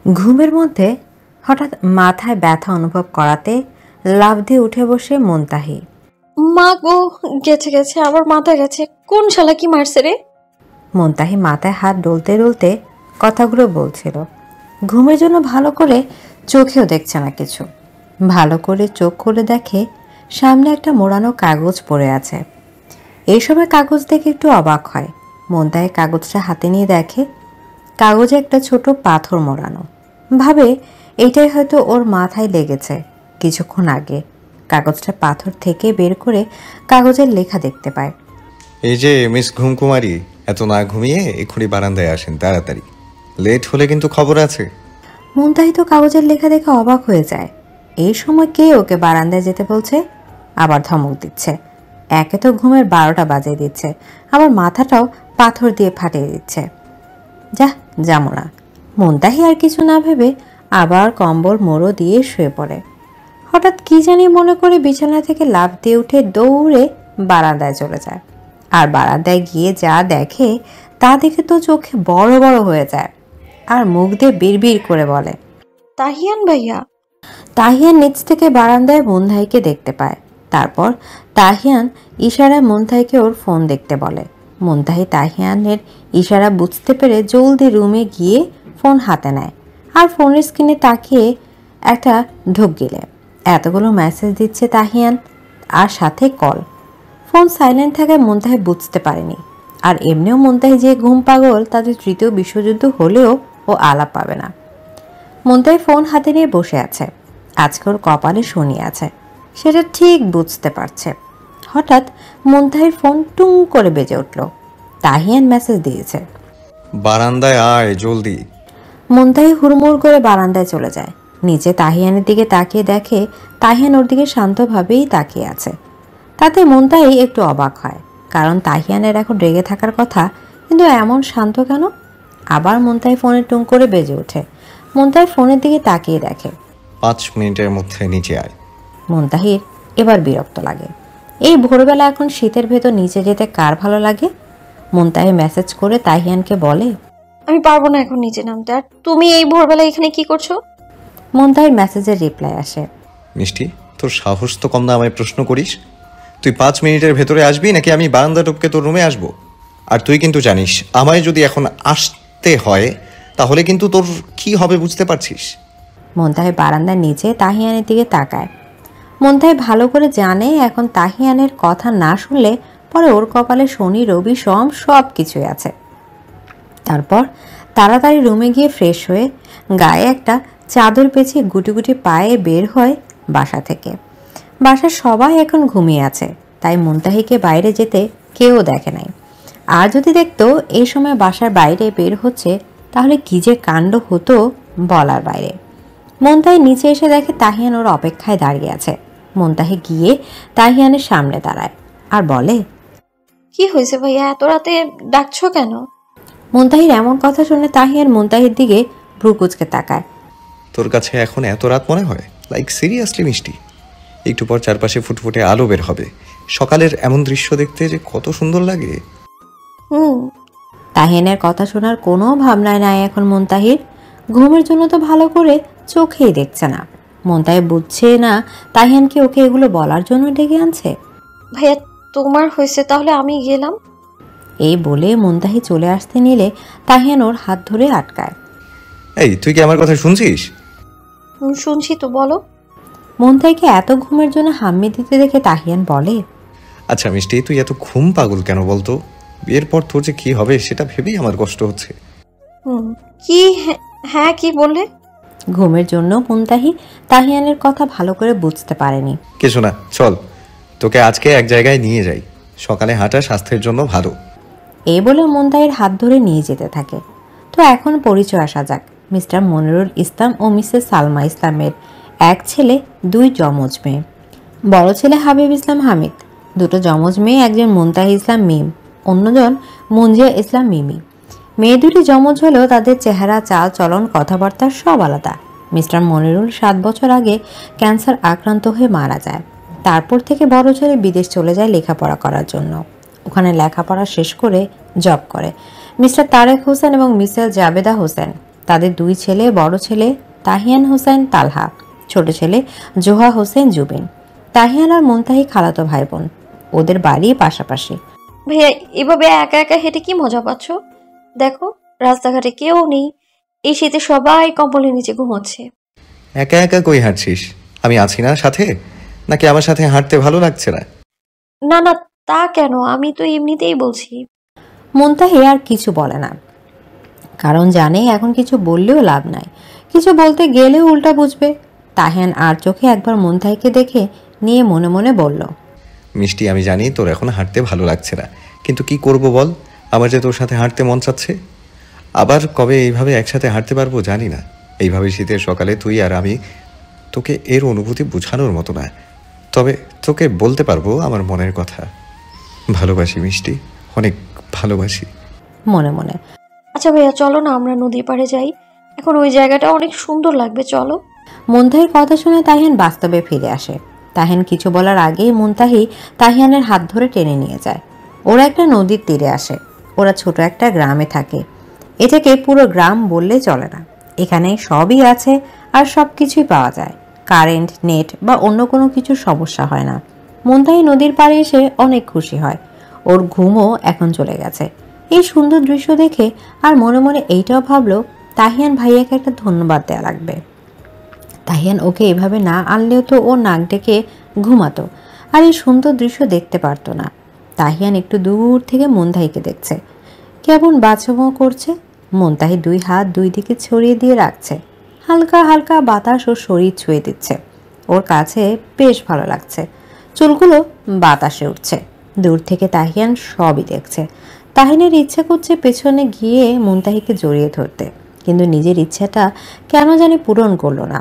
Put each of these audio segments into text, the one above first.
ঘুমের মধ্যে হঠাৎ মাথায় ব্যথা অনুভব করাতে লাফ দিয়ে উঠে বসে মুনতাহি। মা গো, গেছে গেছে, আবার মাথা গেছে। কোন শালা কি মারছে রে? মুনতাহি মাথায় হাত ডলতে ডলতে কথাগুলো বলছিল। ঘুমের জন্য ভালো করে চোখেও দেখছে না কিছু। ভালো করে চোখ খুলে দেখে সামনে একটা মোড়ানো কাগজ পড়ে আছে। এই সময় কাগজ দেখে একটু অবাক হয়। মুনতাহি কাগজটা হাতে নিয়ে দেখে কাগজে একটা ছোট পাথর মোড়ানো। ভাবে এইটাই হয়তো ওর মাথায় লেগেছে কিছুক্ষণ আগে। কাগজটা পাথর থেকে বের করে কাগজের লেখা দেখতে পায়। এই যে মিস ঘুমকুমারী, এত না ঘুমিয়ে এক্ষুনি বারান্দায় আসেন তাড়াতাড়ি, লেট হলে কিন্তু খবর আছে। মুনতাহি তো কাগজের লেখা দেখে অবাক হয়ে যায়। এই সময় কে ওকে বারান্দায় যেতে বলছে? আবার ধমক দিচ্ছে। একে তো ঘুমের 12টা বাজিয়ে দিচ্ছে, আবার মাথাটাও পাথর দিয়ে ফাটিয়ে দিচ্ছে। যাবো না। মুনতাহি আর কিছু না ভেবে আবার কম্বল মোড়ো দিয়ে শুয়ে পড়ে। হঠাৎ কি জানি মনে করে বিছানা থেকে লাফ দিয়ে উঠে দৌড়ে বারান্দায় চলে যায়। আর বারান্দায় গিয়ে যা দেখে তা দেখে তো চোখে বড় বড় হয়ে যায়। আর মুখ দিয়ে বিড়বিড় করে বলে, তাহিয়ান ভাইয়া। তাহিয়ান নিচ থেকে বারান্দায় মুনতাহিকে দেখতে পায়। তারপর তাহিয়ান ইশারায় মুনতাহিকে ওর ফোন দেখতে বলে। মুনতাহি তাহিয়ানের ইশারা বুঝতে পেরে জলদি রুমে গিয়ে ফোন হাতে নেয় আর ফোনের স্ক্রিনে তাকিয়ে একটা ঢোক গিলে। এতগুলো মেসেজ দিচ্ছে তাহিয়ান, আর সাথে কল। ফোন সাইলেন্ট থাকায় মুনতাহি বুঝতে পারেনি। আর এমনিও মুনতাহি যে ঘুম পাগল, তাদের তৃতীয় বিশ্বযুদ্ধ হলেও ও আলাপ পাবে না। মুনতাহি ফোন হাতে নিয়ে বসে আছে। আজকে ওর কপালে শনি আছে, সেটা ঠিক বুঝতে পারছে। হঠাৎ মুনতাহির ফোন টুং করে বেজে উঠল। তাহিয়ান মেসেজ দিয়েছে, বারান্দায় আয় জলদি। মুনতাহি হুড়মুড় করে বারান্দায় চলে যায়। নিচে তাহিয়ানের দিকে তাকিয়ে দেখে তাহিয়ান ওর দিকে শান্তভাবেই তাকিয়ে আছে। তাতে মুনতাহি একটু অবাক হয়, কারণ তাহিয়ানের এখন রেগে থাকার কথা, কিন্তু এমন শান্ত কেন? আবার মুনতাহি ফোনে টুং করে বেজে ওঠে। মুনতাহি ফোনের দিকে তাকিয়ে দেখে 5 মিনিটের মধ্যে নিচে আয়। মুনতাহির এবার বিরক্ত লাগে। এই ভোরবেলা এখন শীতের ভেতর নিচে যেতে কার ভালো লাগে? মুনতাহি মেসেজ করে তাহিয়ানকে বলে, আমি পারবো না এখন নিচে নামতে। আর তুমি এই ভোরবেলা এখানে কি করছো? মুনতাহির মেসেজের রিপ্লাই আসে, মিষ্টি, তোর সাহস তো কম না আমায় প্রশ্ন করিস? তুই 5 মিনিটের ভেতরে আসবি নাকি আমি বারান্দা টপকে তোর রুমে আসবো? আর তুই কিন্তু জানিস আমায় যদি এখন আসতে হয় তাহলে কিন্তু তোর কি হবে বুঝতে পারছিস? মুনতাহি বারান্দার নিচে তাহিয়ানের দিকে তাকায়। মুনতাহি ভালো করে জানে এখন তাহিয়ানের কথা না শুনলে পরে ওর কপালে শনি রবি সোম সব কিছুই আছে। তারপর তাড়াতাড়ি রুমে গিয়ে ফ্রেশ হয়ে গায়ে একটা চাদর পেঁচিয়ে গুটি গুটি পায়ে বের হয় বাসা থেকে। বাসার সবাই এখন ঘুমিয়ে আছে, তাই মুনতাহিকে বাইরে যেতে কেউ দেখে নাই। আর যদি দেখতো এই সময় বাসার বাইরে বের হচ্ছে, তাহলে কি যে কাণ্ড হতো বলার বাইরে। মুনতাহি নিচে এসে দেখে তাহিয়ান ওর অপেক্ষায় দাঁড়িয়ে আছে। মুনতাহি গিয়ে তাহিয়ানের সামনে দাঁড়ায় আর বলে, কি হয়েছে ভাইয়া, এত রাতে ডাকছো কেন? মুনতাহির এমন কথা শুনে তাহিয়ান মুনতাহির দিকে ভ্রু কুঁচকে তাকায়। তোর কাছে এখন এত রাত মনে হয়? লাইক সিরিয়াসলি মিষ্টি, একটু পর চারপাশে ফুটফুটে আলো বের হবে। সকালের এমন দৃশ্য দেখতে যে কত সুন্দর লাগে। তাহিয়ানের কথা শোনার কোনো ভাবনায় নাই এখন মুনতাহির। ঘুমের জন্য তো ভালো করে চোখেই দেখছে না। মুনতাহি বুঝছে না তাহিয়ানকে ওকে এগুলো বলার জন্য ডেকে আনছে। ভাইয়া তোমার হয়েছে, তাহলে আমি গেলাম। এই বলে মুনতাহি চলে আসতে নিলে তাহিয়ান ওর হাত ধরে আটকায়। এই, তুই কি আমার কথা শুনছিস? শুনছি তো, বলো। মুনতাহিকে এত ঘুমের জন্য হাম্মি দিতে দেখে তাহিয়ান বলে, আচ্ছা মিষ্টি, তুই এত ঘুম পাগল কেন বলতো? বিয়ের পর তোর যে কি হবে সেটা ভেবেই আমার কষ্ট হচ্ছে। কি? হ্যাঁ, কি বললে? ঘুমের জন্য মুনতাহি তাহিয়ানের কথা ভালো করে বুঝতে পারেনি। কিছু না, চল তোকে আজকে এক জায়গায় নিয়ে যাই। সকালে হাঁটা স্বাস্থ্যের জন্য ভালো। এই বলে মুনতাহির হাত ধরে নিয়ে যেতে থাকে। তো এখন পরিচয় আসা যাক। মিস্টার মনিরুল ইসলাম ও মিসেস সালমা ইসলামের এক ছেলে, 2 যমজ মেয়ে। বড় ছেলে হাবিব ইসলাম হামিদ। 2 যমজ মেয়ে, একজন মুনতাহি ইসলাম মিম, অন্যজন মুনজিয়া ইসলাম মিমি। মেয়ে 2টি যমজ হলেও তাদের চেহারা, চাল চলন, কথাবার্তা সব আলাদা। মিস্টার মনিরুল 7 বছর আগে ক্যান্সার আক্রান্ত হয়ে মারা যায়। তারপর থেকে বড় ছেলে বিদেশ চলে যায় লেখাপড়া করার জন্য। ওখানে লেখাপড়া শেষ করে জব করে। মিস্টার তারেক হোসেন এবং মিসেস জাবেদা হোসেন তাদের দুই ছেলে, বড় ছেলে তাহিয়ান হোসেন তালহা, ছোট ছেলে জোহা হোসেন জুবিন। তাহিয়ান আর মুনতাহি খালাতো ভাই বোন, ওদের বাড়ি পাশাপাশি। ভাইয়া এভাবে একা একা হেঁটে কি মজা পাচ্ছ? দেখো রাস্তাঘাটে কেউ নেই, এই শীতে সবাই কম্বলের নিচে ঘুমোচ্ছে। একা একা কই হাঁটছিস? আমি আছি না সাথে? নাকি আমার সাথে হাঁটতে ভালো লাগছে না? না না, তা কেন, আমি তো এমনিতেই বলছি। মুনতাহি আর কিছু বলে না, কারণ জানে এখন কিছু বললেও লাভ নাই, কিছু বলতে গেলেও উল্টা বুঝবে। তাহিয়ান আর চোখে একবার মুনতাহিকে দেখে নিয়ে মনে মনে বলল, মিষ্টি, আমি জানি তোর এখন হাঁটতে ভালো লাগছে না, কিন্তু কি করব বল, আমার যে তোর সাথে হাঁটতে মন চাচ্ছে। আবার কবে এইভাবে একসাথে হাঁটতে পারবো জানি না। এইভাবে শীতের সকালে তুই আর আমি, তোকে এর অনুভূতি বোঝানোর মতো না, তবে তোকে বলতে পারবো আমার মনের কথা। ভালোবাসি মিষ্টি, অনেক ভালোবাসি। মনে মনে। আচ্ছা ভাইয়া চলো না আমরা নদীর পাড়ে যাই, এখন ওই জায়গাটা অনেক সুন্দর লাগবে, চলো। মুনতাহির কথা শুনে তাহিয়ান বাস্তবে ফিরে আসে। তাহিয়ান কিছু বলার আগেই মুনতাহি তাহিয়ানের হাত ধরে টেনে নিয়ে যায়। ওরা একটা নদীর তীরে আসে। ওরা ছোট একটা গ্রামে থাকে। এটাকে পুরো গ্রাম বললে চলে না, এখানে সবই আছে আর সব কিছুই পাওয়া যায়। কারেন্ট, নেট বা অন্য কোনো কিছুর সমস্যা হয় না। মুনতাহি নদীর পাড়ে এসে অনেক খুশি হয়। ওর ঘুমও এখন চলে গেছে এই সুন্দর দৃশ্য দেখে। আর মনে মনে এইটাও ভাবলো তাহিয়ান ভাইয়াকে একটা ধন্যবাদ দেওয়া লাগবে। তাহিয়ান ওকে এভাবে না আনলেও তো ও নাক ডেকে ঘুমাতো আর এই সুন্দর দৃশ্য দেখতে পারতো না। তাহিয়ান একটু দূর থেকে মুনতাহিকে দেখছে, কেমন বাচ্চামো করছে। মুনতাহি দুই হাত দুই দিকে ছড়িয়ে দিয়ে রাখছে, হালকা হালকা বাতাস ওর শরীর ছুঁয়ে দিচ্ছে। ওর কাছে বেশ ভালো লাগছে। চুলগুলো বাতাসে উঠছে। দূর থেকে তাহিয়ান সবই দেখছে। তাহিনের ইচ্ছা করছে পেছনে গিয়ে মুনতাহিকে জড়িয়ে ধরতে, কিন্তু নিজের ইচ্ছাটা কেন জানি পূরণ করলো না।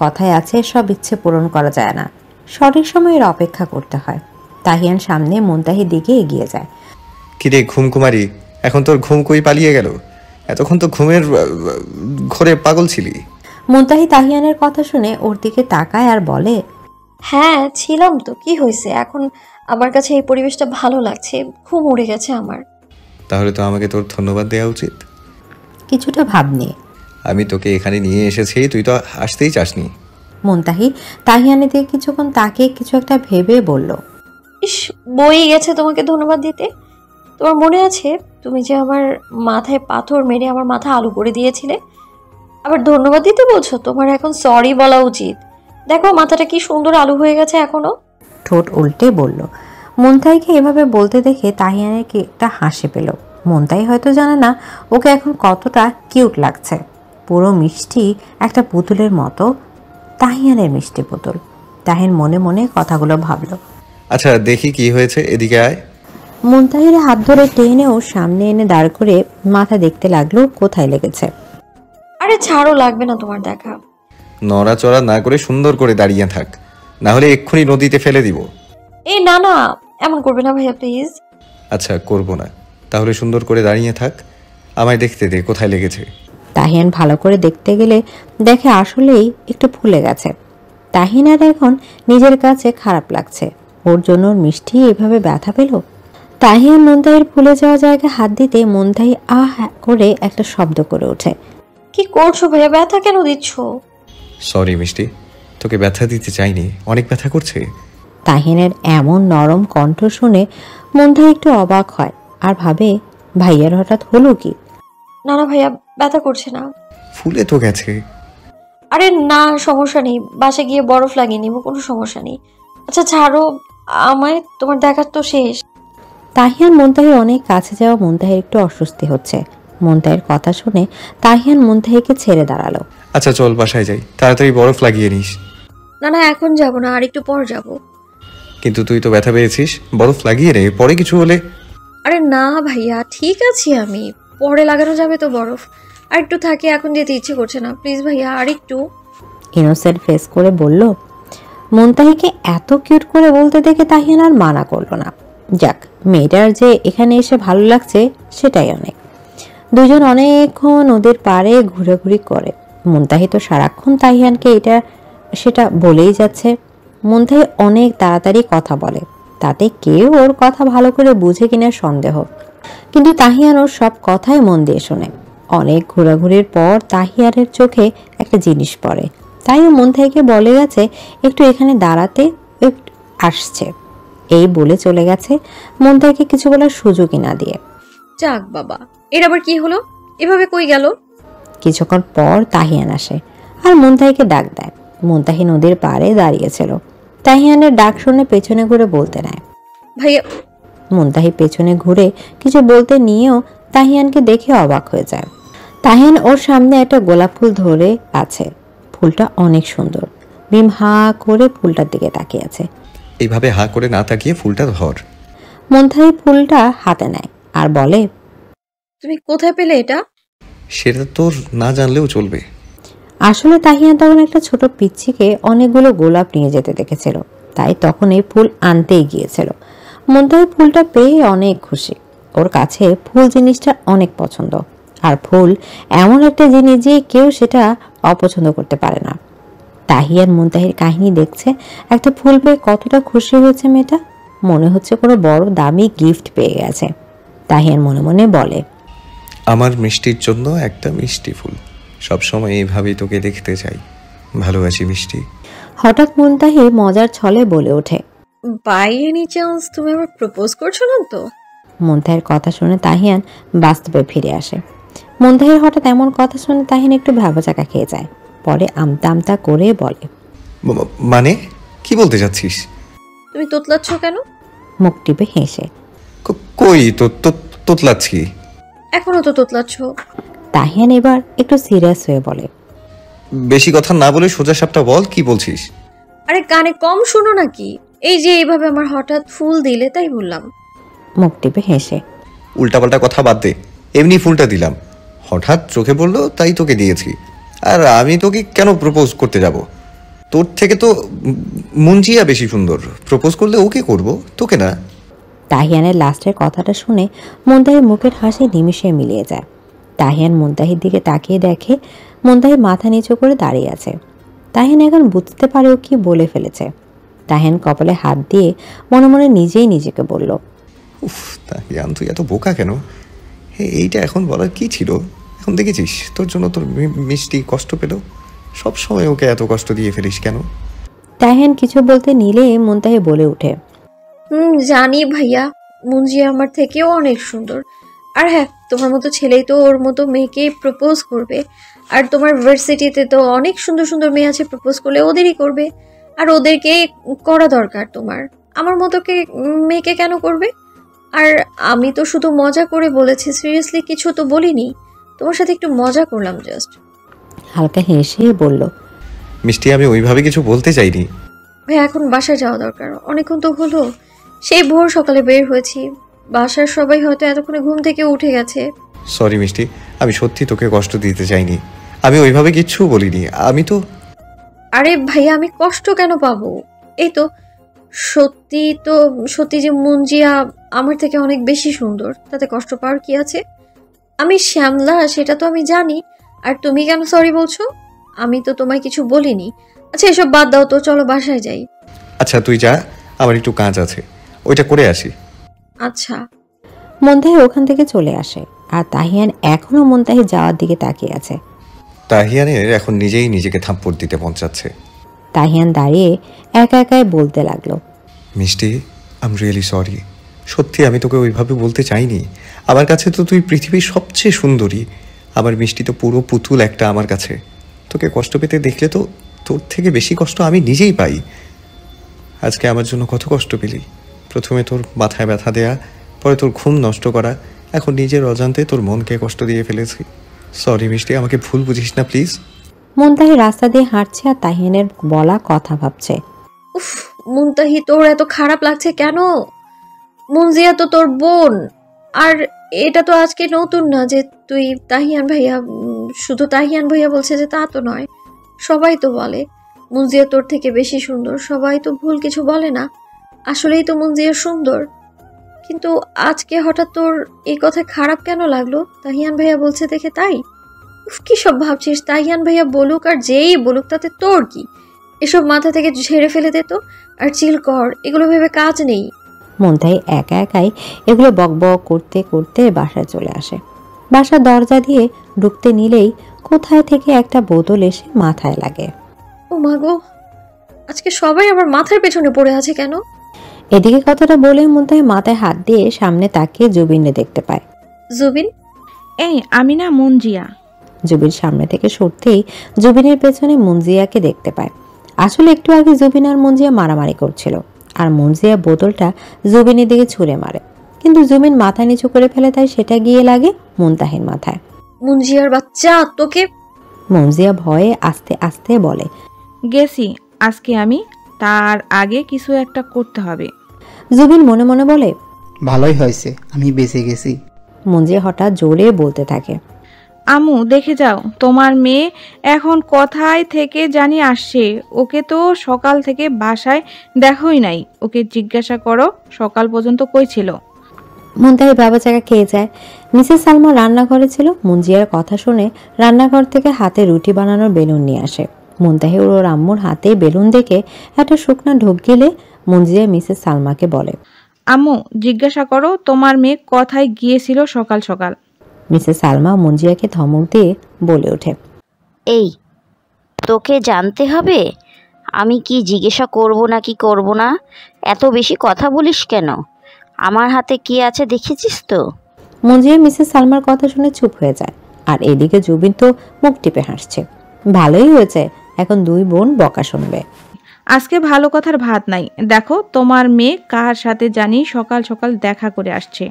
কথায় আছে, সব ইচ্ছে পূরণ করা যায় না, সঠিক সময়ের অপেক্ষা করতে হয়। তাহিয়ান সামনে মুনতাহির দিকে এগিয়ে যায়। কিরে ঘুমকুমারি, এখন তোর ঘুম কই পালিয়ে গেল? এতক্ষণ তো ঘুমের ঘোরে পাগল ছিলি। মুনতাহি তাহিয়ানের কথা শুনে ওর দিকে তাকায় আর বলে, হ্যাঁ ছিলাম তো, কি হয়েছে? এখন আমার কাছে এই পরিবেশটা ভালো লাগছে, ঘুম উড়ে গেছে আমার। তাহলে তো আমাকে তোর ধন্যবাদ দেওয়া উচিত। কিছুটা ভাব নিয়ে। আমি তোকে এখানে নিয়ে এসেছি, তুই তো আসতেই চাসনি। মুনতাহি তাহিয়ানের দিকে কিছুক্ষণ তাকিয়ে কিছু একটা ভেবে বলল, ইস, বই গেছে তোমাকে ধন্যবাদ দিতে। তোমার মনে আছে তুমি যে আমার মাথায় পাথর মেরে আমার মাথা আলু করে দিয়েছিলে? আবার ধন্যবাদ দিতে বলছো? তোমার এখন সরি বলা উচিত। দেখো মাথাটা কি সুন্দর আলু হয়ে গেছে এখনো। ঠোঁট উল্টে বলল। মুনতাহিকে এভাবে বলতে দেখে তাহিয়ানের কি একটা হাসি পেল। মুনতাহি হয়তো জানে না ওকে এখন কতটা কিউট লাগছে। পুরো মিষ্টি একটা পুতুলের মতো, তাহিয়ানের মিষ্টি পুতুল। তাহিয়ান মনে মনে কথাগুলো ভাবলো। আচ্ছা দেখি কি হয়েছে, এদিকে আয়। মুনতাহির হাত ধরে টেনে ওর সামনে এনে দাঁড় করে মাথা দেখতে লাগলো কোথায় লেগেছে। আরে ছাড়ো, লাগবে না তোমার দেখা। নড়াচড়া না করে সুন্দর করে দাঁড়িয়ে থাক, না হলে এক্ষুনি নদীতে ফেলে দিব। এই না না, এমন করবে না ভাইয়া প্লিজ। আচ্ছা করব না, তাহলে সুন্দর করে দাঁড়িয়ে থাক, আমায় দেখতে দে কোথায় লেগেছে। তাহিয়ান ভালো করে দেখতে গেলে দেখে আসলেই একটু ফুলে গেছে। তাহিনার এখন নিজের কাছে খারাপ লাগছে, ওর জন্য ওর মিষ্টি এভাবে ব্যথা পেল। তাহিয়ান মুনতাহির ফুলে যাওয়া জায়গায় হাত দিতে মুনতাহি আহ করে একটা শব্দ করে ওঠে। কি করছো ভাইয়া? ব্যথা কেন দিচ্ছ? সরি মিষ্টি, তোকে ব্যথা দিতে চাইনি, অনেক ব্যথা করছে। তাহিনের এমন নরম কণ্ঠ শুনে মুনতাহি একটু অবাক হয় আর ভাবে ভাইয়ার হঠাৎ হলো কি। না না ভাইয়া, ব্যথা করছে না। ফুলে তো গেছে। আরে না, সমস্যা নেই, বাসে গিয়ে বরফ লাগিয়ে নিব, কোনো সমস্যা নেই। আচ্ছা ছাড়ো আমায়, তোমার দেখার তো শেষ। তাহিয়ান মুনতাহির অনেক কাছে যাওয়া মুনতাহির একটু অস্বস্তি হচ্ছে। মুনতাহির কথা শুনে তাহিয়ান মুনতাহিকে ছেড়ে দাঁড়ালো। আচ্ছা চল বাসায় যাই, তাড়াতাড়ি বরফ লাগিয়ে নিস। না না, এখন যাব না, আর একটু পর যাব। কিন্তু তুই তো ব্যথা পেয়েছিস, বরফ লাগিয়ে নে, পরে কিছু হলে। আরে না ভাইয়া, ঠিক আছি আমি, পরে লাগানো যাবে তো বরফ। আর একটু থাকে, এখন যেতে ইচ্ছে করছে না, প্লিজ ভাইয়া আর একটু। ইনোসেন্ট ফেস করে বলল। মুনতাহিকে এত কিউট করে বলতে দেখে তাহিয়ান আর মানা করলো না। যাক, মেয়েটার যে এখানে এসে ভালো লাগছে সেটাই অনেক। দুজন অনেকক্ষণ নদীর পাড়ে ঘোরাঘুরি করে। মুনতাহি তো সারাক্ষণ তাহিয়ানকে এটা সেটা বলেই যাচ্ছে। মুনতাহি অনেক তাড়াতাড়ি কথা বলে, তাতে কেউ ওর কথা ভালো করে বুঝে কিনা সন্দেহ, কিন্তু তাহিয়ান ওর সব কথাই মন দিয়ে শোনে। অনেক ঘোরাঘুরির পর তাহিয়ারের চোখে একটা জিনিস পড়ে, তাই ও মুনতাহিকে বলে গেছে একটু এখানে দাঁড়াতে, একটু আসছে। এই বলে চলে গেছে, মুনতাহিকে কিছু বলার সুযোগই না দিয়ে। যাক বাবা, এর আবার কি হলো? এভাবে কই গেল? কিছুক্ষণ পর তাহিয়ান আসে আর মুনতাহিকে ডাক দেয়। মুনতাহি নদীর পাড়ে দাঁড়িয়েছিল। তাহিয়ানের ডাক শুনে পেছনে ঘুরে বলতে নেয়। ভাইয়া, মুনতাহি পেছনে ঘুরে কিছু বলতে নিয়েও তাহিয়ানকে দেখে অবাক হয়ে যায়। তাহিয়ান ওর সামনে একটা গোলাপ ফুল ধরে আছে। ফুলটা অনেক সুন্দর। মিম হা করে ফুলটার দিকে তাকিয়ে আছে। এইভাবে হা করে না তাকিয়ে ফুলটা ধর। মুনতাহি ফুলটা হাতে নেয় আর বলে, তুমি কোথায় পেলে এটা? সেটা তোর না জানলেও চলবে। আসলে তাহিয়ান তখন একটা ছোট পিচ্ছিকে অনেকগুলো গোলাপ নিয়ে যেতে দেখেছিল, তাই তখন এই ফুল আনতেই গিয়েছিল। মুনতাহি ফুলটা পেয়ে অনেক খুশি। ওর কাছে ফুল জিনিসটা অনেক পছন্দ, আর ফুল এমন একটা জিনিস যে কেউ সেটা অপছন্দ করতে পারে না। তাহিয়ান মুনতাহির কাহিনী দেখছে, একটা ফুল পেয়ে কতটা খুশি হয়েছে মেয়েটা, মনে হচ্ছে কোনো বড় দামি গিফট পেয়ে গেছে। তাহিয়ান মনে মনে বলে, আমার মিষ্টির জন্য একটা মিষ্টি ফুল। সবসময় এইভাবেই তোকে দেখতে চাই। ভালোবাসি মিষ্টি। হঠাৎ মুনতাহি মজার ছলে বলে ওঠে, বাই এনি চান্স তুমি আবার প্রপোজ করছো না তো? মুনতাহির কথা শুনে তাহিয়ান বাস্তবে ফিরে আসে। মুনতাহির হঠাৎ এমন কথা শুনে তাহিয়ান একটু ভাবাচাকা খেয়ে যায়। পরে আমতা আমতা করে বলে, মানে কি বলতে চাচ্ছিস? তুমি তোতলাচ্ছ কেন? মুখ টিপে হেসে। কই তোতলাচ্ছি? এখনো তো তোতলাচ্ছ। তাহিয়ান এবার একটু সিরিয়াস হয়ে বলে, বেশি কথা না বলে সোজা সাপটা বল, কি বলছিস? আরে কানে কম শোনো নাকি? এই যে এইভাবে আমার হঠাৎ ফুল দিলে তাই বললাম। মুখ টিপে হেসে। উল্টাপাল্টা কথা বাদ দে। এমনি ফুলটা দিলাম, হঠাৎ চোখে পড়লো তাই তোকে দিয়েছি। আর আমি তোকে কেন প্রপোজ করতে যাব? তোর থেকে তো মুঞ্জিয়া বেশি সুন্দর। প্রপোজ করলে ওকে করব, তোকে না। তাহিয়ানের লাস্টের কথাটা শুনে মুনতাহির মুখের হাসি নিমিষে মিলিয়ে যায়। তাহিয়ান মুনতাহির দিকে তাকিয়ে দেখে মুনতাহি মাথা নিচু করে দাঁড়িয়ে আছে। তাহিয়ান এখন বুঝতে পারে ও কি বলে ফেলেছে। তাহিয়ান কপালে হাত দিয়ে মনে মনে নিজেই নিজেকে বলল, উফ তাহিয়ান, তুই এত বোকা কেন? এইটা এখন বলার কি ছিল? এখন দেখেছিস তোর জন্য তোর মিষ্টি কষ্ট পেল। সব সময় ওকে এত কষ্ট দিয়ে ফেলিস কেন? তাহিয়ান কিছু বলতে নিলে মুনতাহি বলে ওঠে, জানি ভাইয়া, মুঞ্জি আমার থেকেও অনেক সুন্দর। আর হ্যাঁ, তোমার মতো ছেলেই তো ওর মতো মেয়েকে প্রপোজ করবে। আর তোমার ভার্সিটিতে তো অনেক সুন্দর সুন্দর মেয়ে আছে, প্রপোজ করলে ওদেরই করবে। আর ওদেরকে করা দরকার তোমার। আমার মতোকে মেয়েকে কেন করবে? আর আমি তো শুধু মজা করে বলেছি, সিরিয়াসলি কিছু তো বলিনি। তোমার সাথে একটু মজা করলাম জাস্ট। হালকা হেসে বলল, মিষ্টি, আমি ওইভাবে কিছু বলতে চাইনি। ভাই এখন বাসায় যাওয়া দরকার, অনেকক্ষণ তো হলো। সেই ভোর সকালে বের হয়েছি, বাসার সবাই হয়তো এতক্ষণে ঘুম থেকে উঠে গেছে। সরি মিষ্টি, আমি সত্যি তোকে কষ্ট দিতে চাইনি। আমি ওইভাবে কিচ্ছু বলিনি। আমি তো আরে ভাইয়া, আমি কষ্ট কেন পাবো? এই তো সত্যি যে মুঞ্জিয়া আমার থেকে অনেক বেশি সুন্দর, তাতে কষ্ট পাওয়ার কি আছে? আমি শ্যামলা, সেটা তো আমি জানি। আর তুমি কেন সরি বলছো? আমি তো তোমায় কিছু বলিনি। আচ্ছা এসব বাদ দাও তো, চলো বাসায় যাই। আচ্ছা তুই যা, আমার একটু কাজ আছে, ওইটা করে আসি। আচ্ছা। মুনতাহি ওখান থেকে চলে আসে আর তাহিয়ান এখনো মুনতাহি যাওয়ার দিকে তাকিয়ে আছে। তাহিয়ানের এখন নিজেই নিজেকে থাপ্পড় দিতে মন চাচ্ছে। তাহিয়ান দাঁড়িয়ে একা একাই বলতে লাগলো, মিষ্টি, আই এম রিয়েলি সরি। সত্যি আমি তোকে ওইভাবে বলতে চাইনি। আমার কাছে তো তুই পৃথিবীর সবচেয়ে সুন্দরী। আমার মিষ্টি তো পুরো পুতুল একটা আমার কাছে। তোকে কষ্ট পেতে দেখলে তো তোর থেকে বেশি কষ্ট আমি নিজেই পাই। আজকে আমার জন্য কত কষ্ট পেলি। প্রথমে তোর মাথায় ব্যথা দেয়া, পরে তোর ঘুম নষ্ট করা, এখন নিজের অজান্তে তোর মনকে কষ্ট দিয়ে ফেলেছি। সরি মিষ্টি, আমাকে ভুল বুঝিস না প্লিজ। মুনতাহি রাস্তা দিয়ে হাঁটছে আর তাহিয়ানের বলা কথা ভাবছে। উফ মুনতাহি, তোর এত খারাপ লাগছে কেন? মুনজিয়া তো তোর বোন। আর এটা তো আজকে নতুন না যে তুই তাহিয়ান ভাইয়া। শুধু তাহিয়ান ভাইয়া বলছে যে তা তো নয়, সবাই তো বলে মুনজিয়া তোর থেকে বেশি সুন্দর। সবাই তো ভুল কিছু বলে না, আসলেই তো মুনজিয়া সুন্দর। কিন্তু আজকে হঠাৎ তোর এই কথা খারাপ কেন লাগলো? তাহিয়ান ভাইয়া বলছে দেখে তাই? উফ, কি সব ভাবছিস? তাহিয়ান ভাইয়া বলুক আর যেই বলুক তাতে তোর কি? এসব মাথা থেকে ঝেড়ে ফেলে দে তো, আর চিল কর। এগুলো ভেবে কাজ নেই। মুনতাহি একা একাই এগুলো বকবক করতে করতে বাসায় চলে আসে। বাসার দরজা দিয়ে ঢুকতে নিলেই কোথায় থেকে একটা বোতল এসে মাথায় লাগে। ও মা গো, আজকে সবাই আমার মাথার পেছনে পড়ে আছে কেন? এদিকে কথাটা বলে মুন্তাহি মাথায় হাত দিয়ে সামনে তাকিয়ে জুবিনকে দেখতে পায়। জুবিন? এই আমি না মঞ্জিয়া। জুবিন সামনে থেকে সরতেই জুবিনের পেছনে মুঞ্জিয়াকে দেখতে পায়। আসলে একটু আগে জুবিন আর মুঞ্জিয়া মারামারি করছিল, আর মুঞ্জিয়া বোতলটা জুবিনের দিকে ছুঁড়ে মারে, কিন্তু জুবিন মাথা নিচু করে ফেলে, তাই সেটা গিয়ে লাগে মুনতাহির মাথায়। মুঞ্জিয়ার বাচ্চা, তোকে! মুঞ্জিয়া ভয়ে আস্তে আস্তে বলে, গেছি আজকে আমি, তার আগে কিছু একটা করতে হবে। জুবিন মনে মনে বলে, ভালোই হয়েছে আমি বেঁচে গেছি। মুঞ্জিয়া হঠাৎ জোরে বলতে থাকে, আম্মু দেখে যাও, তোমার মেয়ে এখন কোথায় থেকে জানি আসছে। ওকে তো সকাল থেকে বাসায় দেখোই নাই। ওকে জিজ্ঞাসা করো সকাল পর্যন্ত কই ছিল। মুনতাহি বাবা চাকা খেয়ে যায়। মিসেস সালমা রান্নাঘরে ছিল। মুঞ্জিয়ার কথা শুনে রান্নাঘর থেকে হাতে রুটি বানানোর বেলুন নিয়ে আসে। মুনতাহি ওর আম্মুর হাতে বেলুন দেখে একটা শুকনা ঢোক গেলে মুঞ্জিয়া মিসেস সালমাকে বলে, আম্মু জিজ্ঞাসা করো তোমার মেয়ে কোথায় গিয়েছিল সকাল সকাল। মিসেস সালমা মুঞ্জিয়াকে ধমক দিয়ে বলে ওঠে, এই তোকে জানতে হবে আমি কি জিজ্ঞাসা করব না কি করব না? এত বেশি কথা বলিস কেন? আমার হাতে কি আছে দেখেছিস তো? মুঞ্জিয়া মিসেস সালমার কথা শুনে চুপ হয়ে যায়। আর এদিকে জুবিন তো মুখ টিপে হাসছে। ভালোই হয়েছে, এখন দুই বোন বকা শুনবে। আজকে ভালো কথার ভাত নাই। দেখো তোমার মেয়ে কার সাথে জানি সকাল সকাল দেখা করে আসছে।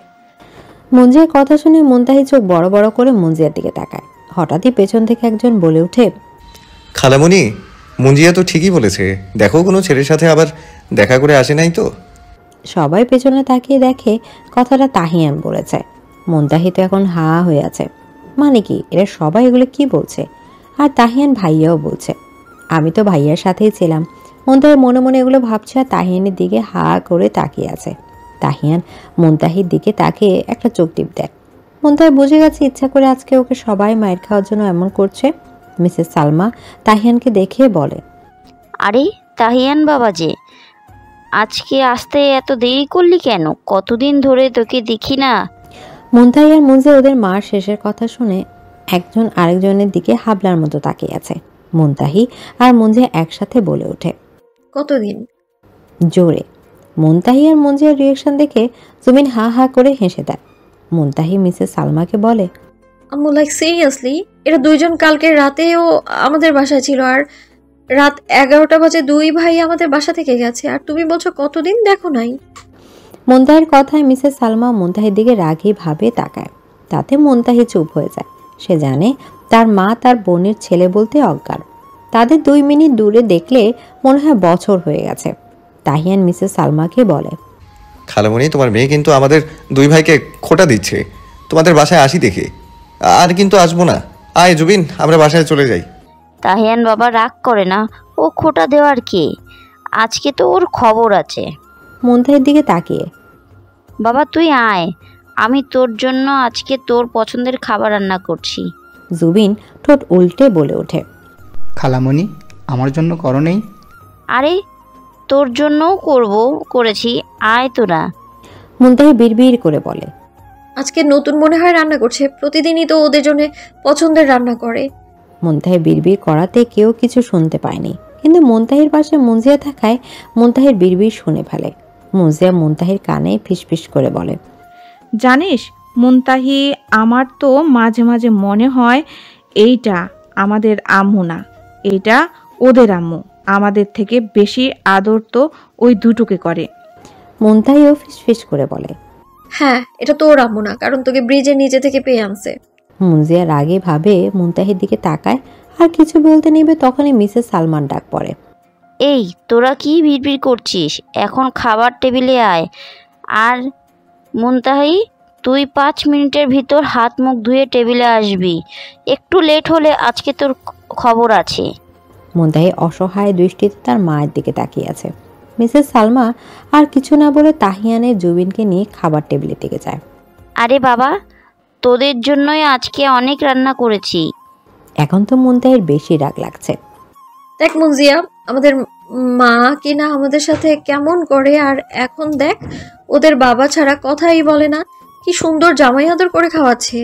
মুঞ্জিয়ার কথা শুনে মুনতাহি চোখ বড় বড় করে মুঞ্জিয়ার দিকে তাকায়। হঠাৎই পেছন থেকে একজন বলে ওঠে, খালামণি, মুঞ্জিয়া তো ঠিকই বলেছে। দেখো কোনো ছেলের সাথে আবার দেখা করে আসে নাই তো। সবাই পেছনে তাকিয়ে দেখে কথাটা তাহিয়ান বলেছে। মুনতাহি তো এখন হা হয়ে আছে, মানে কি এরা সবাই এগুলো কি বলছে? আর তাহিয়ান ভাইয়াও বলছে। আমি তো ভাইয়ার সাথেই ছিলাম। মুনতাহি মনে মনে এগুলো ভাবছে আর তাহিয়ানের দিকে হা করে তাকিয়ে আছে। তাহিয়ান মুনতাহির দিকে তাকিয়ে একটা চোখ টিপ দেয়। মুনতাহি বুঝে গেছে ইচ্ছা করে আজকে ওকে সবাই মায়ের খাওয়ার জন্য এমন করছে। মিসেস সালমা তাহিয়ানকে দেখে বলে, আরে তাহিয়ান বাবা যে, আজকে আসতে এত দেরি করলি কেন? কতদিন ধরে তোকে দেখি না। মুনতাহি আর মুনজিয়া ওদের মার শেষের কথা শুনে একজন আরেকজনের দিকে হাবলার মতো তাকিয়ে আছে। মুনতাহি আর মুনজিয়া একসাথে বলে ওঠে, কতদিন? জোরে। মুনতাহি আর মুনজিয়ার রিয়েকশন দেখে জুমিন হা হা করে হেসে দেয়। মুনতাহি মিসেস সালমাকে বলে, আম্মু, লাইক সিরিয়াসলি, এরা দুইজন কালকে রাতেও আমাদের বাসায় ছিল, আর রাত 11টা বাজে দুই ভাই আমাদের বাসা থেকে গেছে, আর তুমি বলছো কতদিন দেখো নাই? মুনতাহির কথায় মিসেস সালমা মুনতাহির দিকে রাগী ভাবে তাকায়। তাতে মুনতাহি চুপ হয়ে যায়। সে জানে তার মা তার বোনের ছেলে বলতে অজ্ঞান। তাদের 2 মিনিট দূরে দেখলে মনে হয় বছর হয়ে গেছে। তাহিয়ান মিসেস সালমাকে বলে, খালামণি, তোমার মেয়ে কিন্তু আমাদের দুই ভাইকে খোটা দিচ্ছে। তোমাদের বাসায় আসি দেখে আর কিন্তু আসবো না। আয় জুবিন, আমরা বাসায় চলে যাই। তাহিয়ান বাবা রাগ করে না, ও খোটা দেওয়ার কে? আজকে তো ওর খবর আছে। মুনতাহির দিকে তাকিয়ে, বাবা তুই আয়, আমি তোর জন্য আজকে তোর পছন্দের খাবার রান্না করছি। জুবিন ঠোঁট উল্টে বলে ওঠে, খালামণি আমার জন্য করো নেই? আরে তোর জন্যও করেছি, আয় তোরা। মুনতাহি বিড়বিড় করে বলে, আজকে নতুন মনে হয় রান্না করছে, প্রতিদিনই তো ওদের জন্য পছন্দের রান্না করে। মুনতাহি বিড়বিড় করাতে কেউ কিছু শুনতে পায়নি, কিন্তু মুনতাহির পাশে মুনজিয়া থাকায় মুনতাহির বিড়বিড় শুনে ফেলে। মুনজিয়া মুনতাহির কানে ফিসফিস করে বলে, জানিস মুনতাহি, আমার তো মাঝে মাঝে মনে হয় এইটা আমাদের আম্মু না, এটা ওদের আম্মু। আমাদের থেকে বেশি আদর তো ওই দুটোকে করে। মুনতাহিও ফিসফিস করে বলে, হ্যাঁ, এটা তোর আম্মু না, কারণ তোকে ব্রিজের নিচে থেকে পেয়ে আনছে। মুনজিয়া রাগে ভাবে মুনতাহির দিকে তাকায়, আর কিছু বলতে নেবে তখনই মিসেস সালমান ডাক পড়ে, এই তোরা কি বিড়বিড় করছিস? এখন খাবার টেবিলে আয়। আর মুনতাহি, তুই 5 মিনিটের ভিতর হাত মুখ ধুয়ে টেবিলে আসবি। একটু লেট হলে আজকে তোর খবর আছে। মুনতাহি অসহায় দৃষ্টিতে তার মায়ের দিকে তাকিয়ে আছে। মিসেস সালমা আর কিছু না বলে তাহিয়ানের জুবিনকে নিয়ে খাবার টেবিলের দিকে যায়। আরে বাবা, তোদের জন্যই আজকে অনেক রান্না করেছি। এখন তো মুনতাহির বেশি রাগ লাগছে। দেখ মুনজিয়া, আমাদের মা কিনা আমাদের সাথে কেমন করে, আর এখন দেখ ওদের বাবা ছাড়া কথাই বলে না, কি সুন্দর জামাই আদর করে খাওয়াচ্ছে।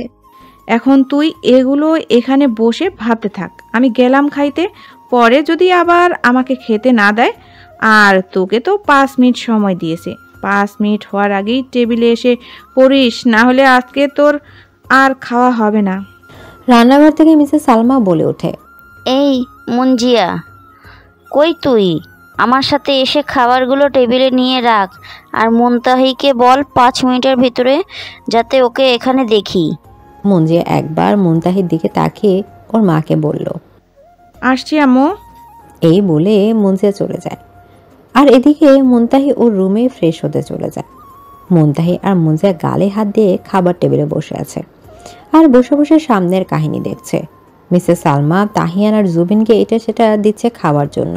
এখন তুই এগুলো এখানে বসে ভাবতে থাক, আমি গেলাম খাইতে। পরে যদি আবার আমাকে খেতে না দেয়, আর তোকে তো 5 মিনিট সময় দিয়েছে, 5 মিনিট হওয়ার আগেই টেবিলে এসে পড়িস, না হলে আজকে তোর আর খাওয়া হবে না। রান্নাঘর থেকে মিসেস সালমা বলে ওঠে, এই মুঞ্জিয়া, কই তুই? আমার সাথে এসে খাবারগুলো টেবিলে নিয়ে রাখ, আর মুনতাহিকে বল 5 মিনিটের ভিতরে যাতে ওকে এখানে দেখি। মুঞ্জিয়া একবার মুনতাহির দিকে তাকিয়ে ওর মাকে বলল। আসছি আম্মু। এই বলে মুঞ্জিয়া চলে যায়। আর এদিকে মুনতাহি ওর রুমে ফ্রেশ হতে চলে যায়। মুনতাহি আর মুঞ্জিয়া গালে হাত দিয়ে খাবার টেবিলে বসে আছে, আর বসে বসে সামনের কাহিনী দেখছে। মিসেস সালমা তাহিয়ান আর জুবিনকে এটা সেটা দিচ্ছে খাওয়ার জন্য।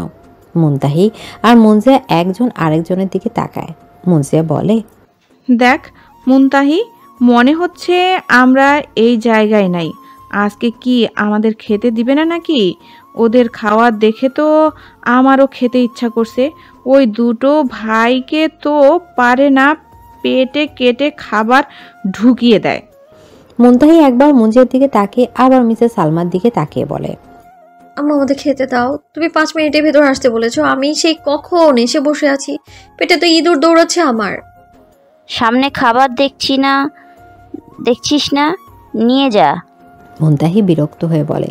মুনতাহি আর মুঞ্জিয়া একজন আরেকজনের দিকে তাকায়। মুঞ্জিয়া বলে, দেখ মুনতাহি, মনে হচ্ছে আমরা এই জায়গায় নাই। আজকে কি আমাদের খেতে দিবে না নাকি? ওদের খাওয়া দেখে তো আমারও খেতে ইচ্ছা করছে। ওই দুটো ভাইকে তো পারে না পেটে কেটে খাবার ঢুকিয়ে দেয়। মুনতাহি একবার মুঞ্জিয়ার দিকে তাকিয়ে আবার মিসেস সালমার দিকে তাকিয়ে বলে, আম্মা আমাদের খেতে দাও, তুমি 5 মিনিটের ভেতর আসতে বলেছো, আমি সেই কখন এসে বসে আছি, পেটে তো ইঁদুর দৌড়াচ্ছে আমার। সামনে খাবার দেখছিস না, নিয়ে যা। মুনতাহি বিরক্ত হয়ে বলে,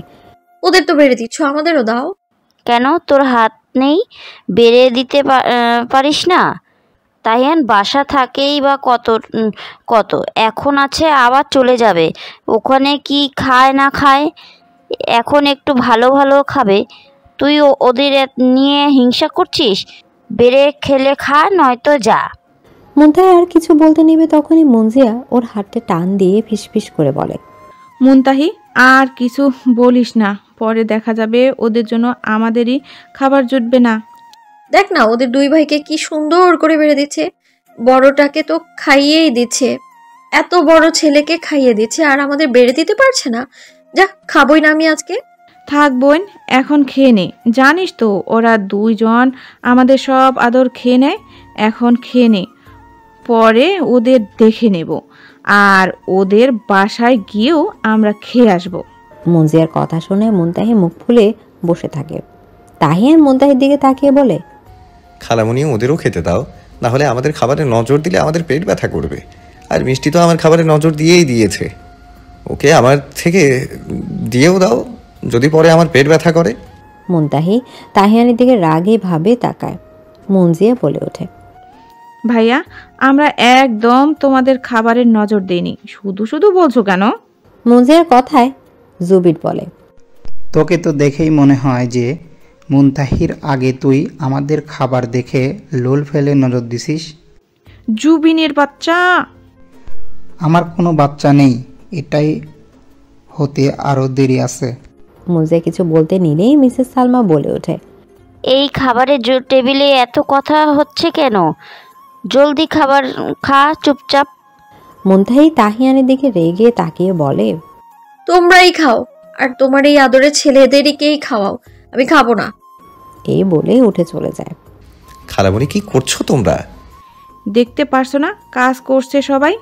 ওদের তো বেড়ে দিচ্ছ, আমাদেরও দাও। কেন, তোর হাত নেই? বেড়ে দিতে পারিস না? তাইয়ান বাসা থাকেই বা কত এখন আছে, আবার চলে যাবে। ওখানে কি খায় না খায়, এখন একটু ভালো ভালো খাবে। তুই ওদের নিয়ে হিংসা করছিস? বেড়ে খেলে খা, নয়তো যা। মুনতাহি আর কিছু বলতে নিবে তখনই মুঞ্জিয়া ওর হাতটা টান দিয়ে ফিসফিস করে বলে, মুনতাহি আর কিছু বলিস না, পরে দেখা যাবে ওদের জন্য আমাদেরই খাবার জুটবে না। দেখ না ওদের 2 ভাইকে কি সুন্দর করে বেড়ে দিচ্ছে, বড়টাকে তো খাইয়েই দিচ্ছে, এত বড় ছেলেকে খাইয়ে দিচ্ছে, আর আমাদের বেড়ে দিতে পারছে না। যা, খাবই না আমি আজকে। থাক বোন, এখন খেয়ে নে। জানিস তো ওরা 2 জন আমাদের সব আদর খেয়ে নেয়। এখন খেয়ে নে, পরে ওদের দেখে নেব, আর ওদের বাসায় গিয়েও আমরা খেয়ে আসব। মুঞ্জিয়ার কথা শুনে মুনতাহি মুখ ফুলে বসে থাকে। তাহিয়ান মুনতাহির দিকে তাকিয়ে বলে, খালামুনি, ওদেরও খেতে দাও, না হলে আমাদের খাবারে নজর দিলে আমাদের পেট ব্যথা করবে। আর মিষ্টি তো আমার খাবারে নজর দিয়েই দিয়েছে, ওকে আমার থেকে দিয়েও দাও যদি পরে আমার পেট ব্যথা করে। মুনতাহি তাহিয়ানের দিকে রাগে ভাবে তাকায়। মুঞ্জিয়া বলে ওঠে, ভাইয়া, আমরা একদম তোমাদের খাবারের নজর দেইনি, শুধু শুধু বলছো কেন? মুঞ্জিয়ার কথায় জুবির বলে, তোকে তো দেখেই মনে হয় যে মুনতাহির আগে তুই আমাদের খাবার দেখে লোল ফেলে নজর দিছিস। জুবিনের বাচ্চা। আমার কোনো বাচ্চা নেই, এটাই হতে আরও দেরি আছে। মুঞ্জিয়া কিছু বলতে নিলেই মিসেস সালমা বলে ওঠে, এই খাবারের টেবিলে এত কথা হচ্ছে কেন? জলদি খাবার খা চুপচাপ। মুনতাহি তাহিয়ানের দিকে রেগে তাকিয়ে বলে, তোমরাই খাও, আর তোমার এই আদরের ছেলেদেরকেই খাওয়াও, আমি খাবো না। এই বলে উঠে চলে যায়। খালামুনি, কি করছো তোমরা? দেখতে পারছো না কাজ করছে সবাই?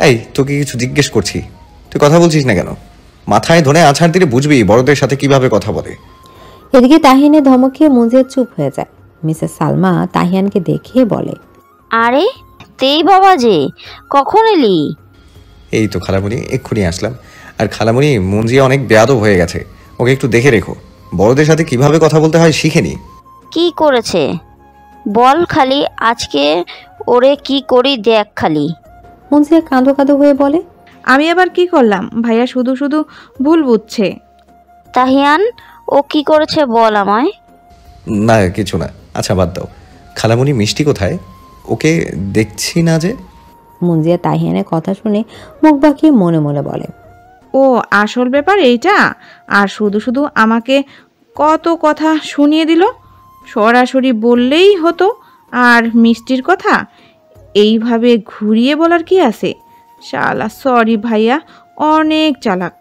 এই, তোকে কিছু জিজ্ঞেস করছি, তুই কথা বলছিস না কেন? মাথায় ধরে আছাড় দিলে বুঝবি বড়দের সাথে কিভাবে কথা বলে। এদিকে তাহিয়ানের ধমক খেয়ে মুঞ্জিয়া চুপ হয়ে যায়। মিসেস সালমা তাহিয়ানকে দেখে বলে, আরে তেই বাবা যে, কখন এলি? এই তো খালামুনি, এক্ষুনি আসলাম। আর খালামুনি, মুঞ্জিয়া অনেক বেয়াদব হয়ে গেছে, ওকে একটু দেখে রেখো। বড়দের সাথে কিভাবে কথা বলতে হয় শিখে নি। কি করেছে বল খালি, আজকে ওরে কি করি দেখ খালি। মুঞ্জিয়া কাঁদো কাঁদো হয়ে বলে, আমি আবার কি করলাম? ভাইয়া শুধু শুধু ভুল বুঝছে। তাহিয়ান, ও কি করেছে বল আমায়। না কিছু না, আচ্ছা বাদ দাও। খালামুনি, মিষ্টি কোথায়? ওকে দেখছি না যে। মুঞ্জিয়া তাহিয়ানের কথা শুনে মুখ বাঁকিয়ে মনে মনে বলে, ও আসল ব্যাপার এইটা? আর শুধু শুধু আমাকে কত কথা শুনিয়ে দিল। সরাসরি বললেই হতো। আর মিষ্টির কথা এইভাবে ঘুরিয়ে বলার কি আছে? শালা, সরি ভাইয়া, অনেক চালাক।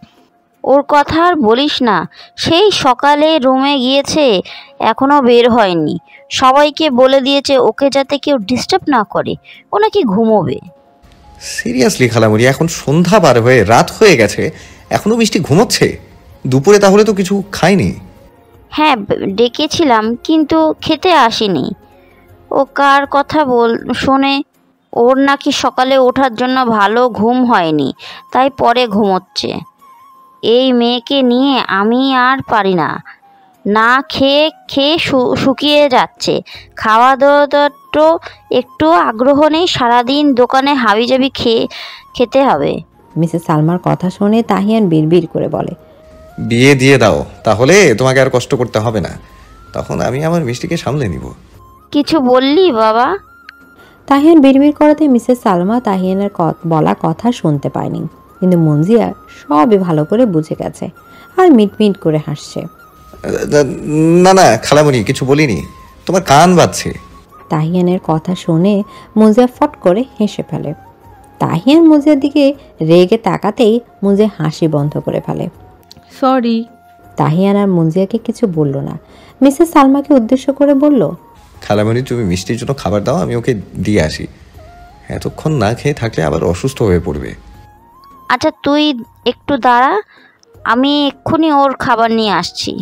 ওর কথা আর বলিস না, সেই সকালে রুমে গিয়েছে, এখনো বের হয়নি। সবাইকে বলে দিয়েছে ওকে যাতে কেউ ডিস্টার্ব না করে, ও নাকি ঘুমোবে। সিরিয়াসলি খালামুনি, এখন সন্ধ্যা পার হয়ে রাত হয়ে গেছে, এখনো মিষ্টি ঘুমোচ্ছে? দুপুরে তাহলে তো কিছু খায়নি। হ্যাঁ, ডেকেছিলাম কিন্তু খেতে আসেনি। ও কার কথা শোনে? ওর নাকি সকালে ওঠার জন্য ভালো ঘুম হয়নি, তাই পরে ঘুমোচ্ছে। এই মেয়েকে নিয়ে আমি আর পারি না। না খেয়ে খেয়ে শুকিয়ে যাচ্ছে। খাওয়া দাওয়া তো একটু আগ্রহ নেই, সারাদিন দোকানে হাবিজাবি খেতে হবে। মিসেস সালমার কথা শুনে তাহিয়ান বিড়বিড় করে বলে, বিয়ে দিয়ে দাও, তাহলে তোমাকে আর কষ্ট করতে হবে না। তখন আমি আমার মিষ্টিকে সামলে নিব। কিছু বললি বাবা? তাহিয়ান বিড়বিড় করাতে মিসেস সালমা তাহিয়ানের বলা কথা শুনতে পায়নি, কিন্তু মঞ্জিয়া সবই ভালো করে বুঝে গেছে আর মিটমিট করে হাসছে। না না খালামণি, কিছু বলিনি, তোমার কান বাজছে। তাহিয়ানের কথা শুনে মঞ্জিয়া ফট করে হেসে ফেলে। তাহিয়ান মঞ্জিয়ার দিকে রেগে তাকাতেই মঞ্জিয়া হাসি বন্ধ করে ফেলে। সরি। তাহিয়ান আর মঞ্জিয়াকে কিছু বলল না, মিসেস সালমাকে উদ্দেশ্য করে বলল, খালামণি তুমি মিষ্টির জন্য খাবার দাও, আমি ওকে দিয়ে আসি। এতক্ষণ না খেয়ে থাকলে আবার অসুস্থ হয়ে পড়বে। আচ্ছা তুই একটু দাঁড়া, আমি এক্ষুনি ওর খাবার নিয়ে আসছি।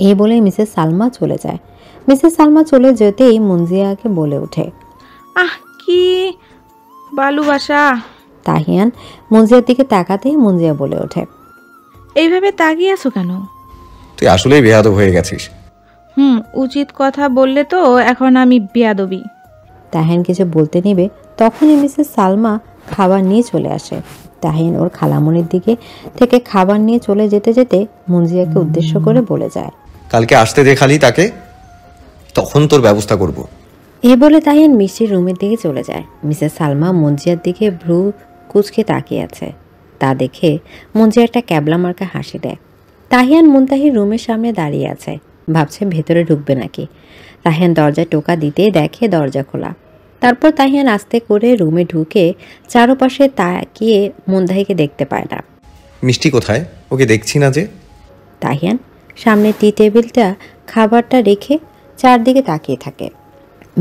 এই বলে মিসেস সালমা চলে যায়। মিসেস সালমা চলে যেতেই মঞ্জিয়াকে বলে ওঠে, আহ কি ভালোবাসা। তাহিয়ান মঞ্জিয়ার দিকে তাকাতেই মঞ্জিয়া বলে ওঠে, এইভাবে তাকিয়ে আছো কেন? তুই আসলেই বেয়াদব হয়ে গেছিস। উচিত কথা বললে তো এখন আমি বেয়াদবি। তাহিয়ান কিছু বলতে নেবে তখনই মিসেস সালমা খাবার নিয়ে চলে আসে। তাহিয়ান ওর খালামণির দিকে থেকে খাবার নিয়ে চলে যেতে যেতে মঞ্জিয়াকে উদ্দেশ্য করে বলে যায়, কালকে আসতে দে খালি তাকে, তখন তোর ব্যবস্থা করব। এই বলে তাহিয়ান মিষ্টির রুমের দিকে চলে যায়। মিসেস সালমা মঞ্জিয়ার দিকে ভ্রু কুচকে তাকিয়ে আছে। তা দেখে মঞ্জিয়া একটা ক্যাবলা মার্কা হাসি দেয়। তাহিয়ান মুনতাহির রুমের সামনে দাঁড়িয়ে আছে, ভাবছে ভেতরে ঢুকবে নাকি। তাহিয়ান দরজায় টোকা দিতেই দেখে দরজা খোলা। তারপর তাহিয়ান আস্তে করে রুমে ঢুকে চারপাশে তাকিয়ে মুনতাহিকে দেখতে পায় না। মিষ্টি কোথায়? ওকে দেখছি না যে। তাহিয়ান সামনে টি টেবিলটা খাবারটা রেখে চারদিকে তাকিয়ে থাকে।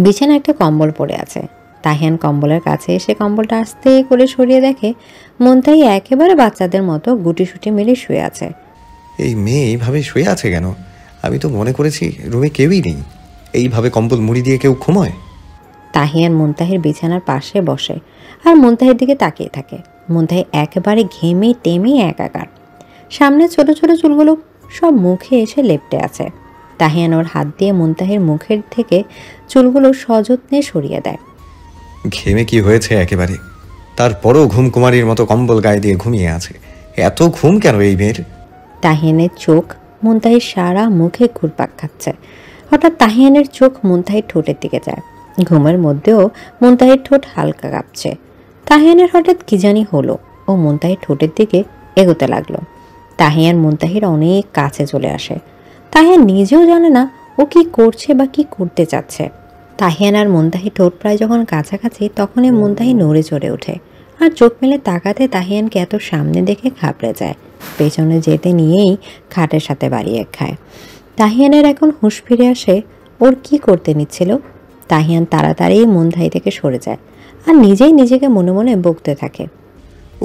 বিছানায় একটা কম্বল পড়ে আছে। তাহিয়ান কম্বলের কাছে এসে কম্বলটা আস্তে করে সরিয়ে দেখে মুনতাহি একেবারে বাচ্চাদের মতো গুটিসুটি মেরে শুয়ে আছে। এই মেয়ে এইভাবে শুয়ে আছে কেন? আমি তো মনে করেছি রুমে কেউই নেই। এইভাবে কম্বল মুড়ি দিয়ে কেউ ঘুমোয়? তাহিয়ান মুনতাহির বিছানার পাশে বসে আর মুনতাহির দিকে তাকিয়ে থাকে। মুনতাহি একেবারে ঘেমে টেমে একাকার। সামনে ছোট ছোট চুলগুলো সব মুখে এসে লেপ্টে আছে। তাহিয়ান ওর হাত দিয়ে মুনতাহির মুখের থেকে চুলগুলো সযত্নে সরিয়ে দেয়। ঘেমে কি হয়েছে একেবারে? তারপরও ঘুমকুমারীর মতো কম্বল গায়ে দিয়ে ঘুমিয়ে আছে। এত ঘুম কেন এই মেয়ের? তাহিয়ানের চোখ মুনতাহির সারা মুখে ঘুরপাক খাচ্ছে। হঠাৎ তাহিয়ানের চোখ মুনতাহির ঠোঁটের দিকে যায়। ঘুমের মধ্যেও মুনতাহির ঠোঁট হালকা কাঁপছে। তাহিয়ানের হঠাৎ কি জানি হলো, ও মুনতাহির ঠোঁটের দিকে এগোতে লাগলো। তাহিয়ান মুনতাহির অনেক কাছে চলে আসে। তাহিয়ান নিজেও জানে না ও কি করছে বা কি করতে চাচ্ছে। তাহিয়ান আর মুনতাহির ঠোঁট প্রায় যখন কাছাকাছি তখনই মুনতাহি নড়ে চড়ে ওঠে আর চোখ মেলে তাকাতে তাহিয়ানকে এত সামনে দেখে ঘাবড়ে যায়। পেছনে যেতে নিয়েই খাটের সাথে বাড়িয়ে খায়। তাহিয়ানের এখন হুঁশ ফিরে আসে ওর কি করতে নিচ্ছিল। তাহিয়ান তাড়াতাড়ি মুনতাহি থেকে সরে যায় আর নিজেই নিজেকে মনে মনে বকতে থাকে,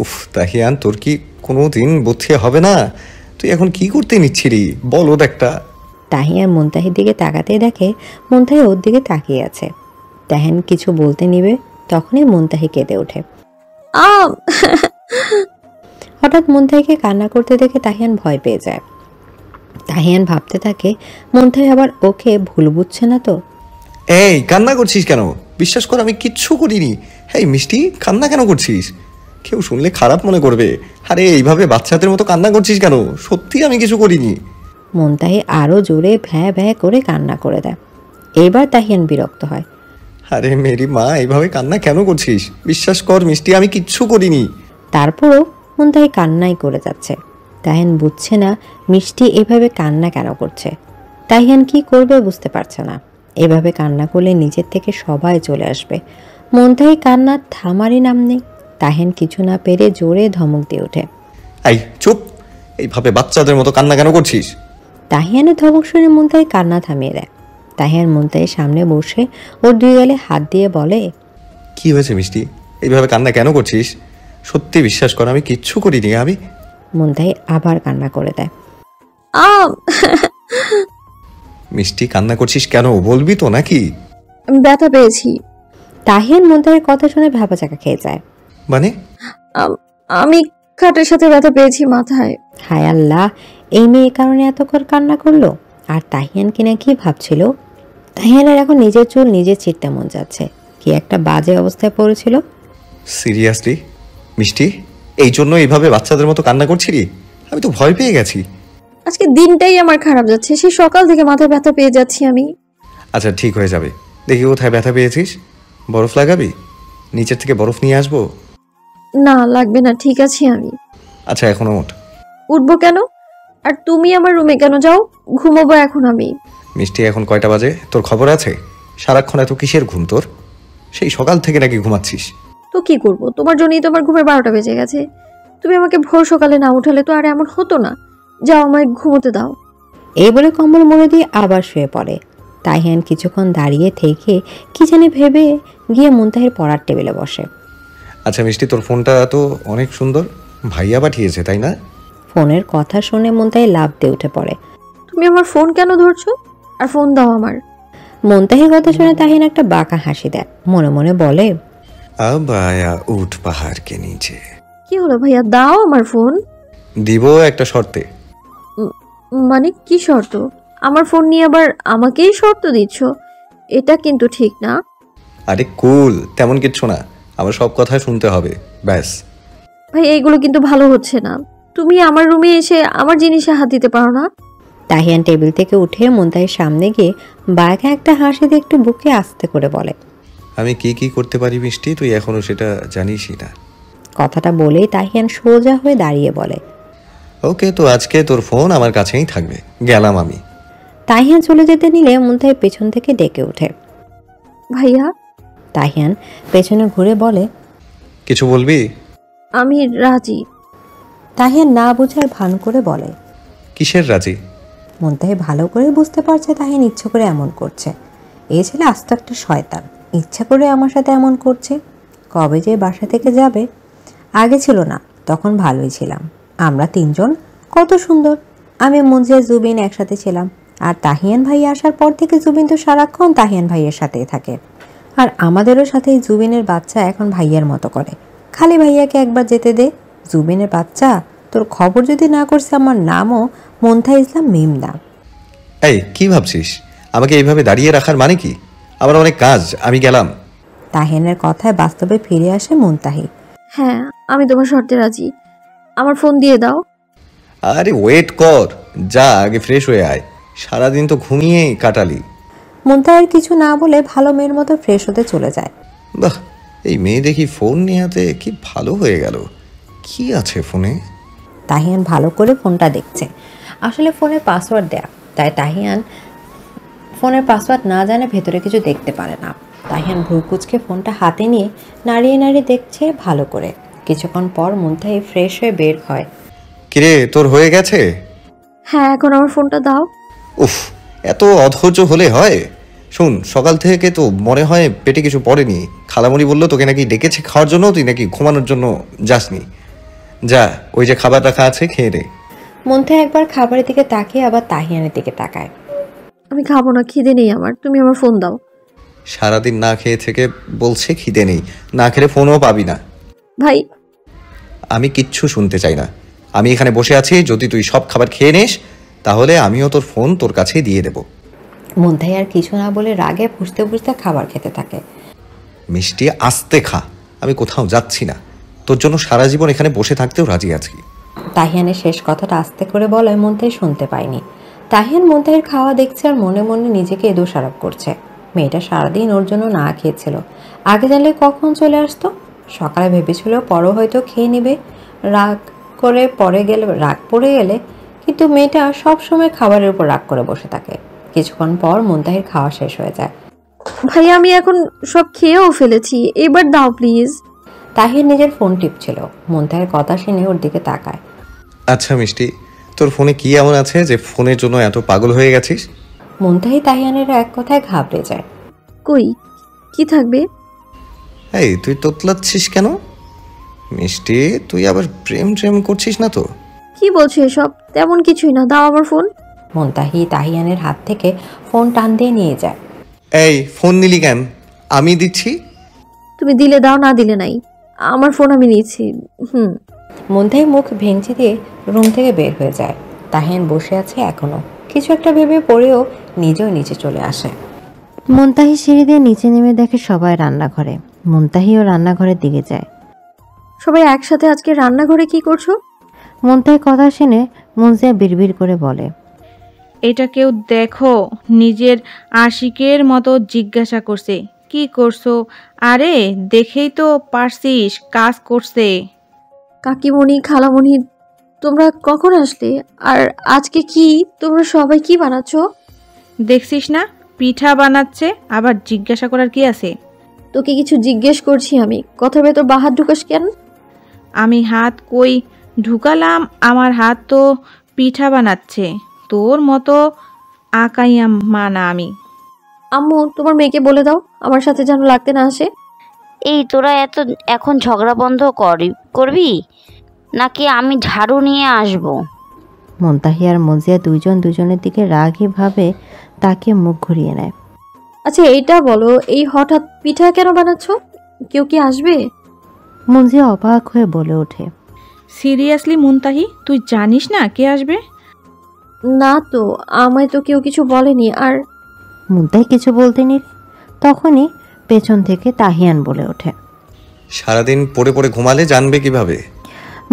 উফ তাহিয়ান, তোর কি কোনো দিন বুদ্ধি হবে না? তুই এখন কি করতে নিচ্ছিলি বল? ওর একটা। তাহিয়ান মুনতাহির দিকে তাকাতেই দেখে মুনতাহি ওর দিকে তাকিয়ে আছে। তাহিয়ান কিছু বলতে নিবে তখনই মুনতাহি কেঁদে ওঠে। হঠাৎ মুনতাহিকে কান্না করতে দেখে তাহিয়ান ভয় পেয়ে যায়। তাহিয়ান ভাবতে থাকে মুনতাহি আবার ওকে ভুল বুঝছে না তো। এই কান্না করছিস কেন? বিশ্বাস কর আমি কিচ্ছু করিনি। এই মিষ্টি, কান্না কেন করছিস? কেউ শুনলে খারাপ মনে করবে। আরে এইভাবে বাচ্চাদের মতো কান্না করছিস কেন? সত্যি আমি কিছু করিনি। মুনতাহি আরো জোরে ভ্যা ভ্যা করে কান্না করে দেয়। এবার তাহিয়ান বিরক্ত হয়। আরে মেরি মা, এইভাবে কান্না কেন করছিস? বিশ্বাস কর মিষ্টি, আমি কিচ্ছু করিনি। তারপরও মুনতাহি কান্নাই করে যাচ্ছে। তাহিয়ান বুঝছে না মিষ্টি এভাবে কান্না কেন করছে। তাহিয়ান কি করবে বুঝতে পারছে না। এভাবে কান্না করলে নিজের থেকে সবাই চলে আসবে। মুনতাহি কান্নার থামারই নাম নেই। তাহিয়ান কিছু না পেরে জোরে ধমক দিয়ে ওঠে, এই চুপ! এইভাবে বাচ্চাদের মতো কান্না কেন করছিস? তাহিয়ানের ধমক শুনে মুনতাহি কান্না থামিয়ে দেয়। তাহিয়ান মুনতাহির সামনে বসে ওর দুই গালে হাত দিয়ে বলে, কি হয়েছে মিষ্টি? এইভাবে কান্না কেন করছিস? সত্যি বিশ্বাস কর আমি কিচ্ছু করিনি। মুনতাহি আবার কান্না করে দেয়। আম মিষ্টি, কান্না করছিস কেন? বলবি তো নাকি? আমি ব্যথা পেয়েছি। তাহিয়ান মুনতাহির কথা শুনে ভ্যাবাচাকা খেয়ে যায়। মানে? আমি খাটের সাথে ব্যথা পেয়েছি মাথায়। হায় আল্লাহ, এই মেয়ে এই কারণে এতক্ষণ কান্না করলো। আর তাহিয়ান কিনা কি ভাবছিল? তাহিয়ানের এখন নিজের চুল নিজে ছিঁড়তে মন যাচ্ছে। কি একটা বাজে অবস্থায় পড়েছিল। সিরিয়াসলি মিষ্টি, এই জন্য এইভাবে বাচ্চাদের মতো কান্না করছিলি? আমি তো ভয় পেয়ে গেছি। আজকে দিনটাই আমার খারাপ যাচ্ছে, সেই সকাল থেকে মাথায় ব্যথা পেয়ে যাচ্ছি আমি। আচ্ছা ঠিক হয়ে যাবে। দেখি কোথায় ব্যথা পেয়েছিস, বরফ লাগাবি? নিচের থেকে বরফ নিয়ে আসবো? না লাগবে না, ঠিক আছে আমি। আচ্ছা এখনো ওঠ। উঠবো কেন? আর তুমি আমার রুমে কেন যাও? ঘুমোবো এখন আমি। মিষ্টি, এখন কয়টা বাজে? তোর খবর আছে? সারাক্ষণ এত কিসের ঘুম তোর? সেই সকাল থেকে নাকি ঘুমাচ্ছিস? তো কি করব, তোমার জন্যই তো আমার ঘুমের 12টা বেজে গেছে। তুমি আমাকে ভোর সকালে না উঠালে তো আর এমন হতো না। যাও আমায় ঘুমোতে দাও। এই বলে কম্বল মুড়ে দিয়ে আবার শুয়ে পড়ে। তাহিয়ান কিছুক্ষণ দাঁড়িয়ে থেকে কি জানি ভেবে গিয়ে মুনতাহির পড়ার টেবিলে বসে। আচ্ছা মিষ্টি, তোর ফোনটা তো অনেক সুন্দর, ভাইয়া পাঠিয়েছে তাই না? ফোনের কথা শুনে মুনতাহি লাফ দিয়ে উঠে পড়ে। তুমি আমার ফোন কেন ধরছো? আর ফোন দাও আমার। মুনতাহির কথা শুনে তাহিয়ান একটা বাঁকা হাসি দেয়। মনে মনে বলে, আব আয়া উঠ পাহাড় কে নিচে। কি হলো ভাইয়া, দাও আমার ফোন। দিব একটা শর্তে। মানে কি শর্ত? আমার ফোন নিয়ে আবার আমাকেই শর্ত দিচ্ছ? এটা কিন্তু ঠিক না। আরে কুল, তেমন কিচ্ছু না, আমার সব কথা শুনতে হবে ব্যাস। ভাই এইগুলো কিন্তু ভালো হচ্ছে না। তুমি আমার রুমে এসে আমার জিনিসে হাত দিতে পারো না? তাহিয়ান টেবিল থেকে উঠে মুনতাহির সামনে গিয়ে বাঁকা একটা হাসি দিয়ে একটু বুকে আস্তে করে বলে, আমি কি কি করতে পারি মিষ্টি, তুই এখনো সেটা জানিসই না। কথাটা বলেই তাহিয়ান সোজা হয়ে দাঁড়িয়ে বলে, ওকে, তো আজকে তোর ফোন আমার কাছেই থাকবে, গেলাম আমি। তাহিয়ান চলে যেতে নিলে মুনতাহি পেছন থেকে ডেকে ওঠে। ভাইয়া, তাহিয়ান পেছনে ঘুরে বলে, কিছু বলবি? আমি রাজি। তাহিয়ান না বুঝার ভান করে বলে। কিসের রাজি? মুনতাহি ভালো করে বুঝতে পারছে তাহিয়ান ইচ্ছে করে এমন করছে। এই ছেলে আস্ত একটা শয়তান, ইচ্ছা করে আমার সাথে এমন করছে। কবে যে বাসা থেকে যাবে? আগে ছিল না, তখন ভালোই ছিলাম। আমরা তিনজন কত সুন্দর। আমি মুনজিয়া জুবিন একসাথে ছিলাম। আর তাহিয়ান ভাই আসার পর থেকে জুবিন তো সারাক্ষণ তাহিয়ান ভাইয়ের সাথেই থাকে। আর আমাদেরও সাথে জুবিনের বাচ্চা এখন ভাইয়ার মতো করে। খালি ভাইয়াকে একবার যেতে দে। জুবিনের বাচ্চা, তোর খবর যদি না করছে, আমার নামও মুনতাহি ইসলাম মিমনা। এই কি ভাবছিস? আমাকে এইভাবে দাঁড়িয়ে রাখার মানে কি? আমার অনেক কাজ, আমি গেলাম। তাহিয়ানের কথায় বাস্তবে ফিরে আসে মুনতাহি। হ্যাঁ, আমি তোমার শর্তে রাজি। আমার ফোন দিয়ে দাও। আরে ওয়েট কর, যা আগে ফ্রেশ হয়ে আয়। সারাদিন তো ঘুমিয়েই কাটালি। মুনতাহির কিছু না বলে ভালো মেয়ের মতো ফ্রেশ হতে চলে যায়। বাহ, এই মেয়ে দেখি ফোন নেওয়াতে কি ভালো হয়ে গেল। কি আছে ফোনে? তাহিয়ান ভালো করে ফোনটা দেখছে। আসলে ফোনে পাসওয়ার্ড দেয়া, তাই তাহিয়ান ফোনের পাসওয়ার্ড না জানে ভেতরে কিছু দেখতে পারে না। তাহিয়ান ভ্রুকুচকে ফোনটা হাতে নিয়ে নাড়িয়ে নাড়িয়ে দেখছে ভালো করে। কিছুক্ষণ পর মুনতাহি ফ্রেশ হয়ে বের হয়। কিরে, তোর হয়ে গেছে? হ্যাঁ, এখন আমার ফোনটা দাও। উফ, এত অধৈর্য হলে হয়? শুন, সকাল থেকে তো মনে হয় পেটে কিছু পড়েনি। খালামণি বললো তোকে নাকি ডেকেছে খাওয়ার জন্য, তুই নাকি ঘুমানোর জন্য যাসনি। যা, ওই যে খাবার রাখা আছে, খেয়ে দে। মুনতাহি একবার খাবারের দিকে তাকিয়ে আবার তাহিয়ানের দিকে তাকায়। আমি খাবো না, খিদে নেই আমার। তুমি আমার ফোন দাও। সারাদিন না খেয়ে থেকে বলছে খিদে নেই, না খেলে ফোনও পাবি না। ভাই, আমি কিচ্ছু শুনতে চাই না। আমি এখানে বসে আছি, যদি তুই সব খাবার খেয়ে নিস তাহলে আমিও তোর ফোন তোর কাছে দিয়ে দেব। মুনতাহি আর কিছু না বলে রাগে ফুঁসতে ফুঁসতে খাবার খেতে থাকে। মিষ্টি, আস্তে খা, আমি কোথাও যাচ্ছি না। তোর জন্য সারা জীবন এখানে বসে থাকতেও রাজি আছি। তাহিয়ানের শেষ কথাটা আস্তে করে বলে মুনতাহি শুনতে পায়নি। তাহিয়ান মুনতাহির খাওয়া দেখছে আর মনে মনে নিজেকে দোষারোপ করছে। মেয়েটা সারাদিন ওর জন্য না খেয়েছিল। আগে জানলে কখন চলে আসতো। সকালে ভেবেছিল পরও হয়তো খেয়ে নেবে, রাগ পড়ে গেলে, কিন্তু মেয়েটা সব সময় খাবারের উপর রাগ করে বসে থাকে। কিছুক্ষণ পর মুনতাহির খাওয়া শেষ হয়ে যায়। ভাই আমি এখন সব খেয়েও ফেলেছি, এবার দাও প্লিজ। তাহিয়ান নিজের ফোন টিপছিল। মুনতাহির কথা শুনে ওর দিকে তাকায়। আচ্ছা মিষ্টি, তোর ফোনে কি এমন আছে যে ফোনের জন্য এত পাগল হয়ে গেছিস? মুনতাহি তাহিয়ানের এক কথায় ঘাবড়ে যায়। কই, কি থাকবে? এই তুই তোতলাচ্ছিস কেন? মিষ্টি, তুই আবার প্রেম করছিস না তো? কি বলছো এসব? তেমন কিছুই না, দাও আমার ফোন। মুনতাহি তাহিয়ানের হাত থেকে ফোন টান দিয়ে নিয়ে যায়। এই ফোন নিলি কেন? আমি দিচ্ছি। তুমি দিলে দাও, না দিলে নাই। আমার ফোন আমি নিয়েছি। মুনতাহি মুখ ভেঙচি দিয়ে রুম থেকে বের হয়ে যায়। তাহিয়ান বসে আছে এখনো, কিছু একটা ভেবে পড়েও নিজেও নিচে চলে আসে। মুনতাহি সিঁড়ি দিয়ে নিচে নেমে দেখে সবাই রান্নাঘরে। মুনতাহিও রান্নাঘরের দিকে যায়। সবাই একসাথে আজকে রান্নাঘরে কি করছো? মুনতাহি কথা শুনে মুনজিয়া বিড়বিড় করে বলে, এটা কেউ দেখো, নিজের আশিকের মতো জিজ্ঞাসা করছে কি করছো। আরে দেখেই তো পারছিস কাজ করছে। কাকিমণি, খালামণি, তোমরা কখন আসলে? আর আজকে কি তোমরা সবাই কি বানাচ্ছো? দেখছিস না পিঠা বানাচ্ছে, আবার জিজ্ঞাসা করার কি আছে? তোকে কিছু জিজ্ঞেস করছি আমি, কথার ভেতর বাহাত ঢুকাস কেন? আমি হাত কই ঢুকালাম? আমার হাত তো পিঠা বানাচ্ছে, তোর মতো আকাইয়া মা না আমি। আম্মু, তোমার মেয়েকে বলে দাও আমার সাথে যেন লাগতে না আসে। এই তোরা এখন ঝগড়া বন্ধ করবি নাকি আমি ঝাড়ু নিয়ে আসব? মুনতাহি আর মুনজিয়া দুইজন দুজনের দিকে রাগীভাবে তাকিয়ে মুখ ঘুরিয়ে নেয়। আচ্ছা এইটা বলো, এই হঠাৎ পিঠা কেন বানাচ্ছ? কেউ কি আসবে? মুনজিয়া অবাক হয়ে বলে ওঠে, সিরিয়াসলি মুনতাহি, তুই জানিস না কে আসবে? না তো, আমায় তো কেউ কিছু বলেনি। আর মুনতাহি কিছু বলতে নিল, তখনই পেছন থেকে তাহিয়ান বলে ওঠে, সারাদিন পড়ে পড়ে ঘুমালে জানবে কিভাবে?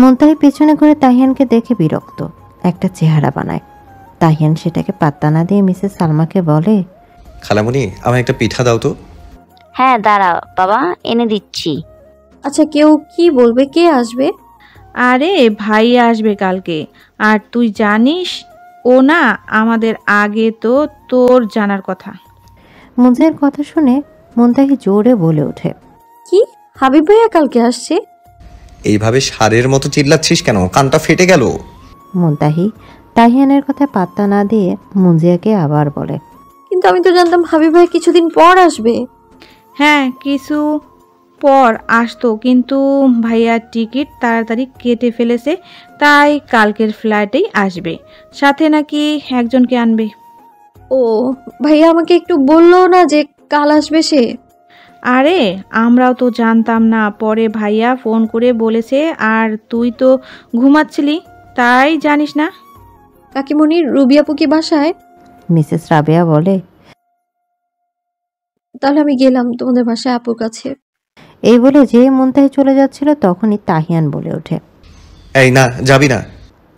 মুনতাহি পেছনে ঘুরে তাহিয়ানকে দেখে বিরক্ত একটা চেহারা বানায়। তাহিয়ান সেটাকে পাত্তা না দিয়ে মিসেস সালমাকে বলে, খালামণি, আমার একটা পিঠা দাও তো। হ্যাঁ দাঁড়া বাবা, এনে দিচ্ছি। আচ্ছা কেউ কি বলবে, কে আসবে? আরে ভাই আসবে কালকে, আর তুই জানিস ও না আমাদের আগে, তো তোর জানার কথা। মুনজিয়ার কথা শুনে মুনতাহি জোরে বলে ওঠে, কি, হাবিব ভাইয়া কালকে আসছে? এইভাবে সারের মতো চিল্লাচ্ছিস কেন? কানটা ফেটে গেল। মুনতাহি তাহিয়ানের কথা পাত্তা না দিয়ে মুনজিয়াকে আবার বলে, কিন্তু আমি তো জানতাম হাবিব ভাইয়া কিছুদিন পর আসবে। হ্যাঁ কিছু পর আসতো, কিন্তু ভাইয়ার টিকিট তাড়াতাড়ি কেটে ফেলেছে, তাই কালকের ফ্লাইটেই আসবে, সাথে নাকি একজনকে আনবে। ও, ভাইয়া আমাকে একটু বললো না যে কাল আসবে সে? আরে আমরাও তো জানতাম না, পরে ভাইয়া ফোন করে বলেছে, আর তুই তো ঘুমাচ্ছিলি তাই জানিস না। কাকিমণি, রুবি আপু কি বাসায়? মিসেস রাবেয়া বলে, তাহলে আমি গেলাম তোমাদের বাসায় আপুর কাছে। এই বলে যে মুনতাহি চলে যাচ্ছিল তখনই তাহিয়ান বলে ওঠে। এই না, যাবি না।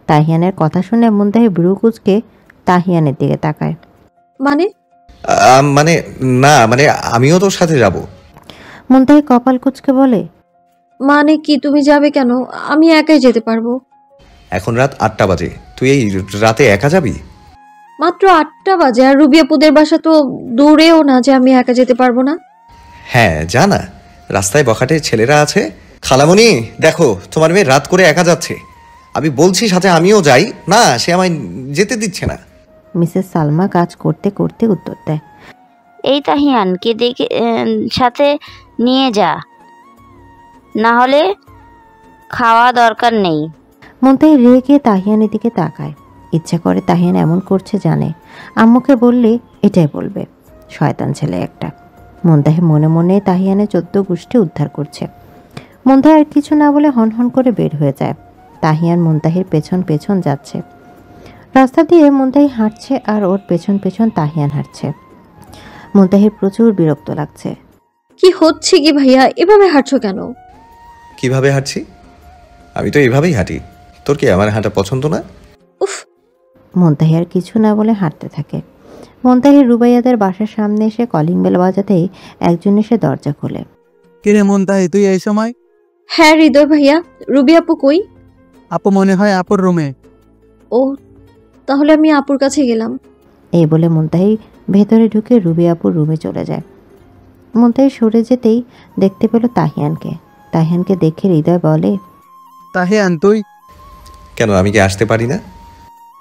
তাহিয়ানের কথা শুনে মুনতাহি ব্রু কুঁচকে তাহিয়ানের দিকে তাকায়। মানে? মানে না, মানে আমিও তোর সাথে যাব। মুনতাহি কপাল কুঁচকে বলে, মানে কি, তুমি যাবে কেন? আমি একাই যেতে পারবো। এখন রাত 8টা বাজে, তুই এই রাতে একা যাবি? মাত্র 8টা বাজে, আর রুবি আপুদের বাসা তো দূরেও না যে আমি একা যেতে পারবো না। হ্যাঁ যা না, রাস্তায় বখাটে ছেলেরা আছে। খালামণি দেখো, তোমার মেয়ে রাত করে একা যাচ্ছে। আমি বলছি সাথে আমিও যাই না, সে আমায় যেতে দিচ্ছে না। মিসেস সালমা কাজ করতে করতে উত্তর দেয়, এই তাহিয়ানকে দেখে সাথে নিয়ে যা, না হলে খাওয়া দরকার নেই। মুনতাহি রেগে তাহিয়ানের দিকে তাকায়। ইচ্ছা করে তাহিয়ান এমন করছে জানে, আম্মুকে বললে এটাই বলবে, শয়তান ছেলে একটা। মুনতাহি মনে মনে তাহিয়ানের 14 গোষ্ঠী উদ্ধার করছে। মুনতাহি আর কিছু না বলে হনহন করে বের হয়ে যায়। তাহিয়ান মুনতাহির পেছন পেছন যাচ্ছে। রাস্তা দিয়ে মুনতাহি হাঁটছে আর ওর পেছন পেছন তাহিয়ান হাঁটছে। মুনতাহির প্রচুর বিরক্ত লাগছে। কি হচ্ছে কি ভাইয়া, এভাবে হাঁটছো কেন? কিভাবে হাঁটছি? আমি তো এভাবেই হাঁটি। তোর কি আমার হাঁটা পছন্দ না? উফ। মুনতাহি আর কিছু না বলে হাঁটতে থাকে। মুনতাহি রুবাইয়াদের বাসার সামনে এসে কলিং বেল বাজাতেই একজন এসে দরজা খোলে। কিরে মুনতাহি, তুই এই সময়? হ্যাঁ হৃদয় ভাইয়া, রুবি আপু কই? আপু মনে হয় আপুর রুমে। ও, তাহলে আমি আপুর কাছে গেলাম। এই বলে মুনতাহি ভেতরে ঢুকে রুবি আপুর রুমে চলে যায়। মুনতাহি সরে যেতেই দেখতে পেল তাহিয়ানকে। তাহিয়ানকে দেখে হৃদয় বলে, তাহিয়ান তুই? কেন, আমি কি আসতে পারি না?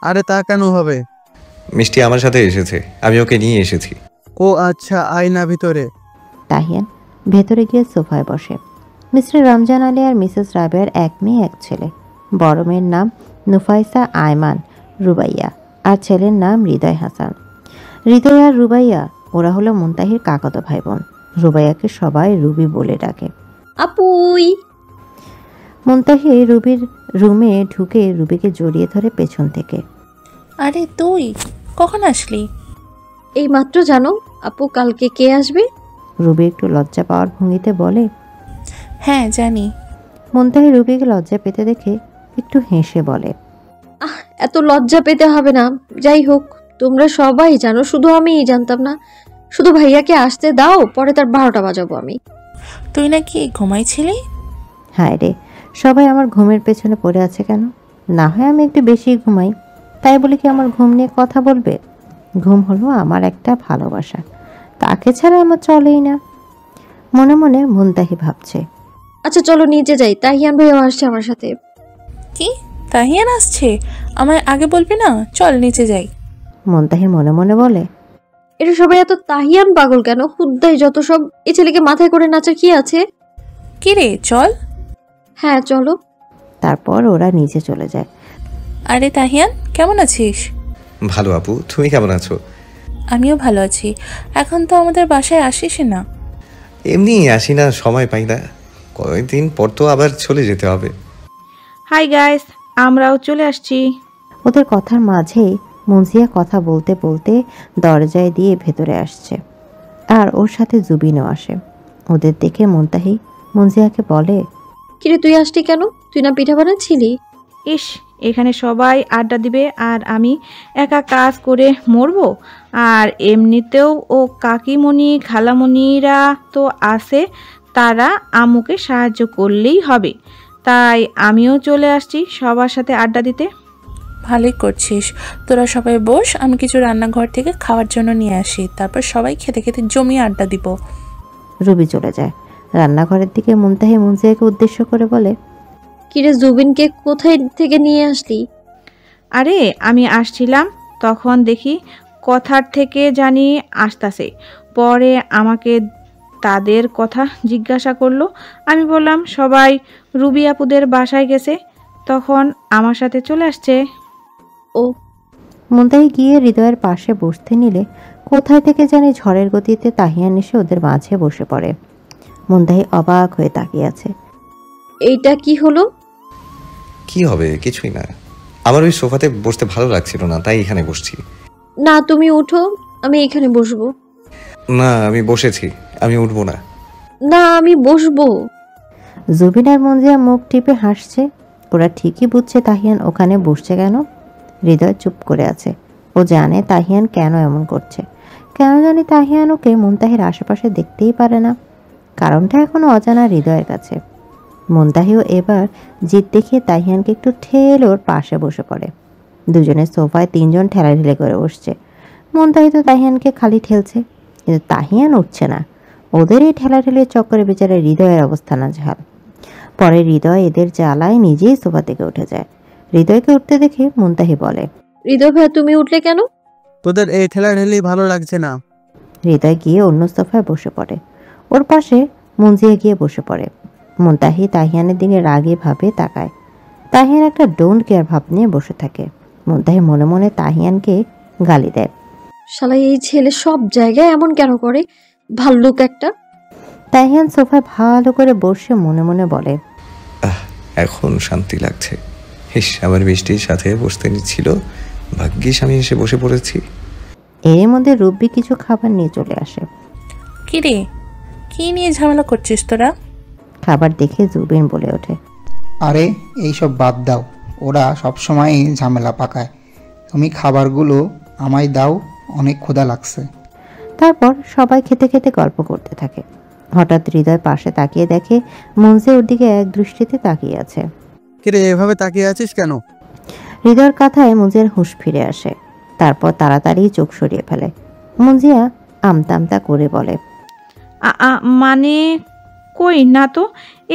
আরে তা কেন হবে? মিষ্টি আমার সাথে এসেছে, আমি ওকে নিয়ে এসেছি। ও আচ্ছা, আয়না ভিতরে। তাহিয়ান ভেতরে গিয়ে সোফায় বসে। মিস্টার রমজান আলী আর মিসেস রাবেয়ার এক মেয়ে এক ছেলে। বড় মেয়ের নাম নুফাইসা, আয়মান, রুবাইয়া আর ছেলের নাম হৃদয় হাসান। হৃদয় আর রুবাইয়া ওরা হলো মুনতাহির কাকাতো ভাই বোন। রুবাইয়াকে সবাই রুবি বলে ডাকে। আপুই। মুনতাহি রুবির রুমে ঢুকে রুবিকে জড়িয়ে ধরে পেছন থেকে। আরে তুই কখন আসলি? এই মাত্র জানো আপু কালকে কে আসবে? রুবি একটু লজ্জা পাওয়ার ভঙ্গিতে বলে। হ্যাঁ জানি। মুনতাহি রুবিকে লজ্জা পেতে দেখে একটু হেসে বলে, এত লজ্জা পেতে হবে না। যাই হোক, তোমরা সবাই জানো, শুধু আমিই জানতাম না। শুধু ভাইয়াকে আসতে দাও, পরে তার 12টা বাজাবো আমি। তুই নাকি ঘুমাইছিলি? হায় রে, সবাই আমার ঘুমের পেছনে পড়ে আছে কেন? না হয় আমি একটু বেশি ঘুমাই, তাই বলে কি আমার ঘুম নিয়ে কথা বলবে? ঘুম হলো আমার একটা ভালোবাসা, তাকে ছাড়া আমার চলেই না। মনে মনে মুনতাহি ভাবছে। আচ্ছা চলো নিচে যাই, তাহিয়ান ভাইয়াও আসছে আমার সাথে। কি তাহিয়ান আসছে? আমায় আগে বলবি না? চল নিচে যাই। মুনতাহি মনে মনে বলে, এটা সবাই এত তাহিয়ান পাগল কেন? হুদ্দাই যত সব। এই ছেলেকে মাথায় করে নাচার কি আছে? কি রে, চল। হ্যাঁ চলো। তারপর ওরা নিচে চলে যায়। আরে তাহিয়ান, কেমন আছিস? ভালো আপু, তুমি কেমন আছো? আমিও ভালো আছি। এখন তো আমাদের বাসায় আসিস না। এমনি আসি না, সময় পাই না। কয়েকদিন পর তো আবার চলে যেতে হবে। হাই গাইস, আমরাও চলে আসছি। ওদের কথার মাঝেই মুনজিয়া কথা বলতে বলতে দরজায় দিয়ে ভেতরে আসছে, আর ওর সাথে জুবিনও আসে। ওদের দেখে মুনতাহি মুনজিয়াকে বলে, কিরে তুই আসলি কেন? তুই না পিঠা বানাচ্ছিলি? ইস, এখানে সবাই আড্ডা দিবে আর আমি একা কাজ করে মরবো। আর এমনিতেও ও কাকিমণি খালামণিরা তো আছে, তারা আম্মুকে সাহায্য করলেই হবে। তাই আমিও চলে আসছি সবার সাথে আড্ডা দিতে। ভালোই করছিস। তোরা সবাই বস, আমি কিছু রান্নাঘর থেকে খাওয়ার জন্য নিয়ে আসি, তারপর সবাই খেতে খেতে জমিয়ে আড্ডা দিব। রুবি চলে যায়। রান্নাঘরের দিকে মুনতাহি মুনজিয়াকে উদ্দেশ্য করে বলে, কিরে জুবিনকে কোথায় থেকে নিয়ে আসলি? আরে আমি আসছিলাম, তখন দেখি কথার থেকে জানি আসতাছে। পরে আমাকে তাদের কথা জিজ্ঞাসা করলো। আমি বললাম সবাই রুবি আপুদের বাসায় গেছে, তখন আমার সাথে চলে আসছে। ও। মুনতাহি গিয়ে হৃদয়ের পাশে বসতে নিলে কোথায় থেকে জানি ঝড়ের গতিতে তাহিয়ান এসে ওদের মাঝে বসে পড়ে। মুনতাহি অবাক হয়ে তাকিয়ে আছে। এইটা কি হলো? কি হবে? কিছুই না। আমার ওই সোফাতে বসতে ভালো লাগছিল না, তাই এখানে বসছি। না তুমি উঠো, আমি এখানে বসবো। না, আমি বসেছি, আমি উঠবো না। না আমি বসবো। জুবিন আর মুনজিয়া মুখ টিপে হাসছে। ওরা ঠিকই বুঝছে তাহিয়ান ওখানে বসছে কেন। হৃদয় চুপ করে আছে। ও জানে তাহিয়ান কেন এমন করছে। কেন জানি তাহিয়ান ওকে মুনতাহির আশেপাশে দেখতেই পারে না। কারণটা এখনো অজানা হৃদয়ের কাছে। মুনতাহিও এবার জিদ দেখিয়ে তাহিয়ানকে একটু ঠেলে ওর পাশে বসে পড়ে। দুজনের সোফায় 3 জন ঠেলাঠেলি করে বসছে। মুনতাহি তো তাহিয়ানকে খালি ঠেলছে, কিন্তু তাহিয়ান উঠছে না। ওদের এই ঠেলাঠেলির চক্করে বেচারা হৃদয়ের অবস্থা নাজেহাল। পরে হৃদয় এদের জ্বালায় নিজেই সোফা থেকে উঠে যায়। হৃদয়কে উঠতে দেখে মুনতাহি বলে, হৃদয় ভাই তুমি উঠলে কেন? তোদের এই ঠেলাঠেলি ভালো লাগছে না। হৃদয় গিয়ে অন্য সোফায় বসে পড়ে। ওর পাশে মুনজিয়া গিয়ে বসে পড়ে। মুনতাহি তাহিয়ানের দিকে রাগে ভাবে তাকায়। তাহিয়ান একটা ডোন্ট কেয়ার ভাব নিয়ে বসে থাকে। মুনতাহি মনে মনে তাহিয়ানকে গালি দেয়। শালা এই ছেলে সব জায়গায় এমন কেন করে? ভাল্লুক একটা। তাহিয়ান সোফায় ভালো করে বসে মনে মনে বলে, এখন শান্তি লাগছে। হিস, আমার বৃষ্টির সাথে বসতে নিচ্ছিল, ভাগ্যিস আমি এসে বসে পড়েছি। এর মধ্যে রুব্বি কিছু খাবার নিয়ে চলে আসে। কি রে, কি নিয়ে ঝামেলা করছিস তোরা? খাবার দেখে জুবিন বলে ওঠে, আরে এইসব বাদ দাও, ওরা সবসময় ঝামেলা পাকায়। তুমি খাবারগুলো আমায় দাও, অনেক ক্ষুধা লাগছে। তারপর সবাই খেতে খেতে গল্প করতে থাকে। হঠাৎ হৃদয় পাশে তাকিয়ে দেখে মুনজি ওর দিকে এক দৃষ্টিতে তাকিয়ে আছে। কিরে এভাবে তাকিয়ে আছিস কেন? হৃদয়ের কথায় মুনজিয়ার হুঁশ ফিরে আসে। তারপর তাড়াতাড়ি চোখ সরিয়ে ফেলে। মুনজিয়া আমতা আমতা করে বলে, মানে কই না তো,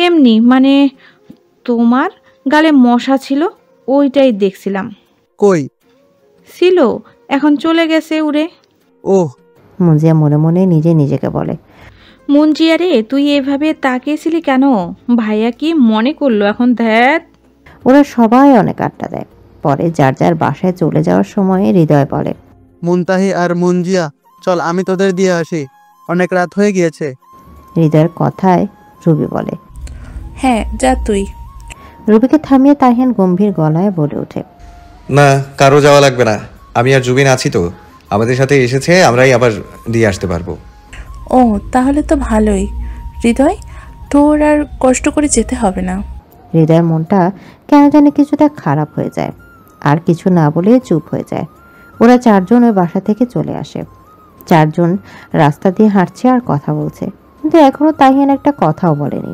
এমনি মানে তোমার গালে মশা ছিল, ওইটাই দেখছিলাম। কই ছিল, এখন চলে গেছে উড়ে। ওহ। মুনজিয়া মনে মনে নিজেকে বলে, মুনজিয়া রে, তুই এভাবে তাকিয়েছিলি কেন? ভাইয়া কি মনে করলো এখন? ধ্যাত। ওরা সবাই অনেক আড্ডা দেয়। পরে যার যার বাসায় চলে যাওয়ার সময় হৃদয় বলে, মুনতাহি আর মুনজিয়া, চল আমি তোদের দিয়ে আসি, অনেক রাত হয়ে গিয়েছে। হৃদয়ের কথায় রুবি বলে। হ্যাঁ যা তুই। রুবিকে থামিয়ে তাহিয়ান গম্ভীর গলায় বলে ওঠে, না, কারো যাওয়া লাগবে না, আমি আর জুবিন আছি তো, আমাদের সাথে এসেছে, আমরাই আবার দিয়ে আসতে পারবো। ও তাহলে তো ভালোই। হৃদয়, তোর আর কষ্ট করে যেতে হবে না। হৃদয়ের মনটা কেন জানি কিছুটা খারাপ হয়ে যায়, আর কিছু না বলে চুপ হয়ে যায়। ওরা চারজন ওই বাসা থেকে চলে আসে। চারজন রাস্তা দিয়ে হাঁটছে আর কথা বলছে, কিন্তু এখনো তাহিয়ান একটা কথাও বলেনি।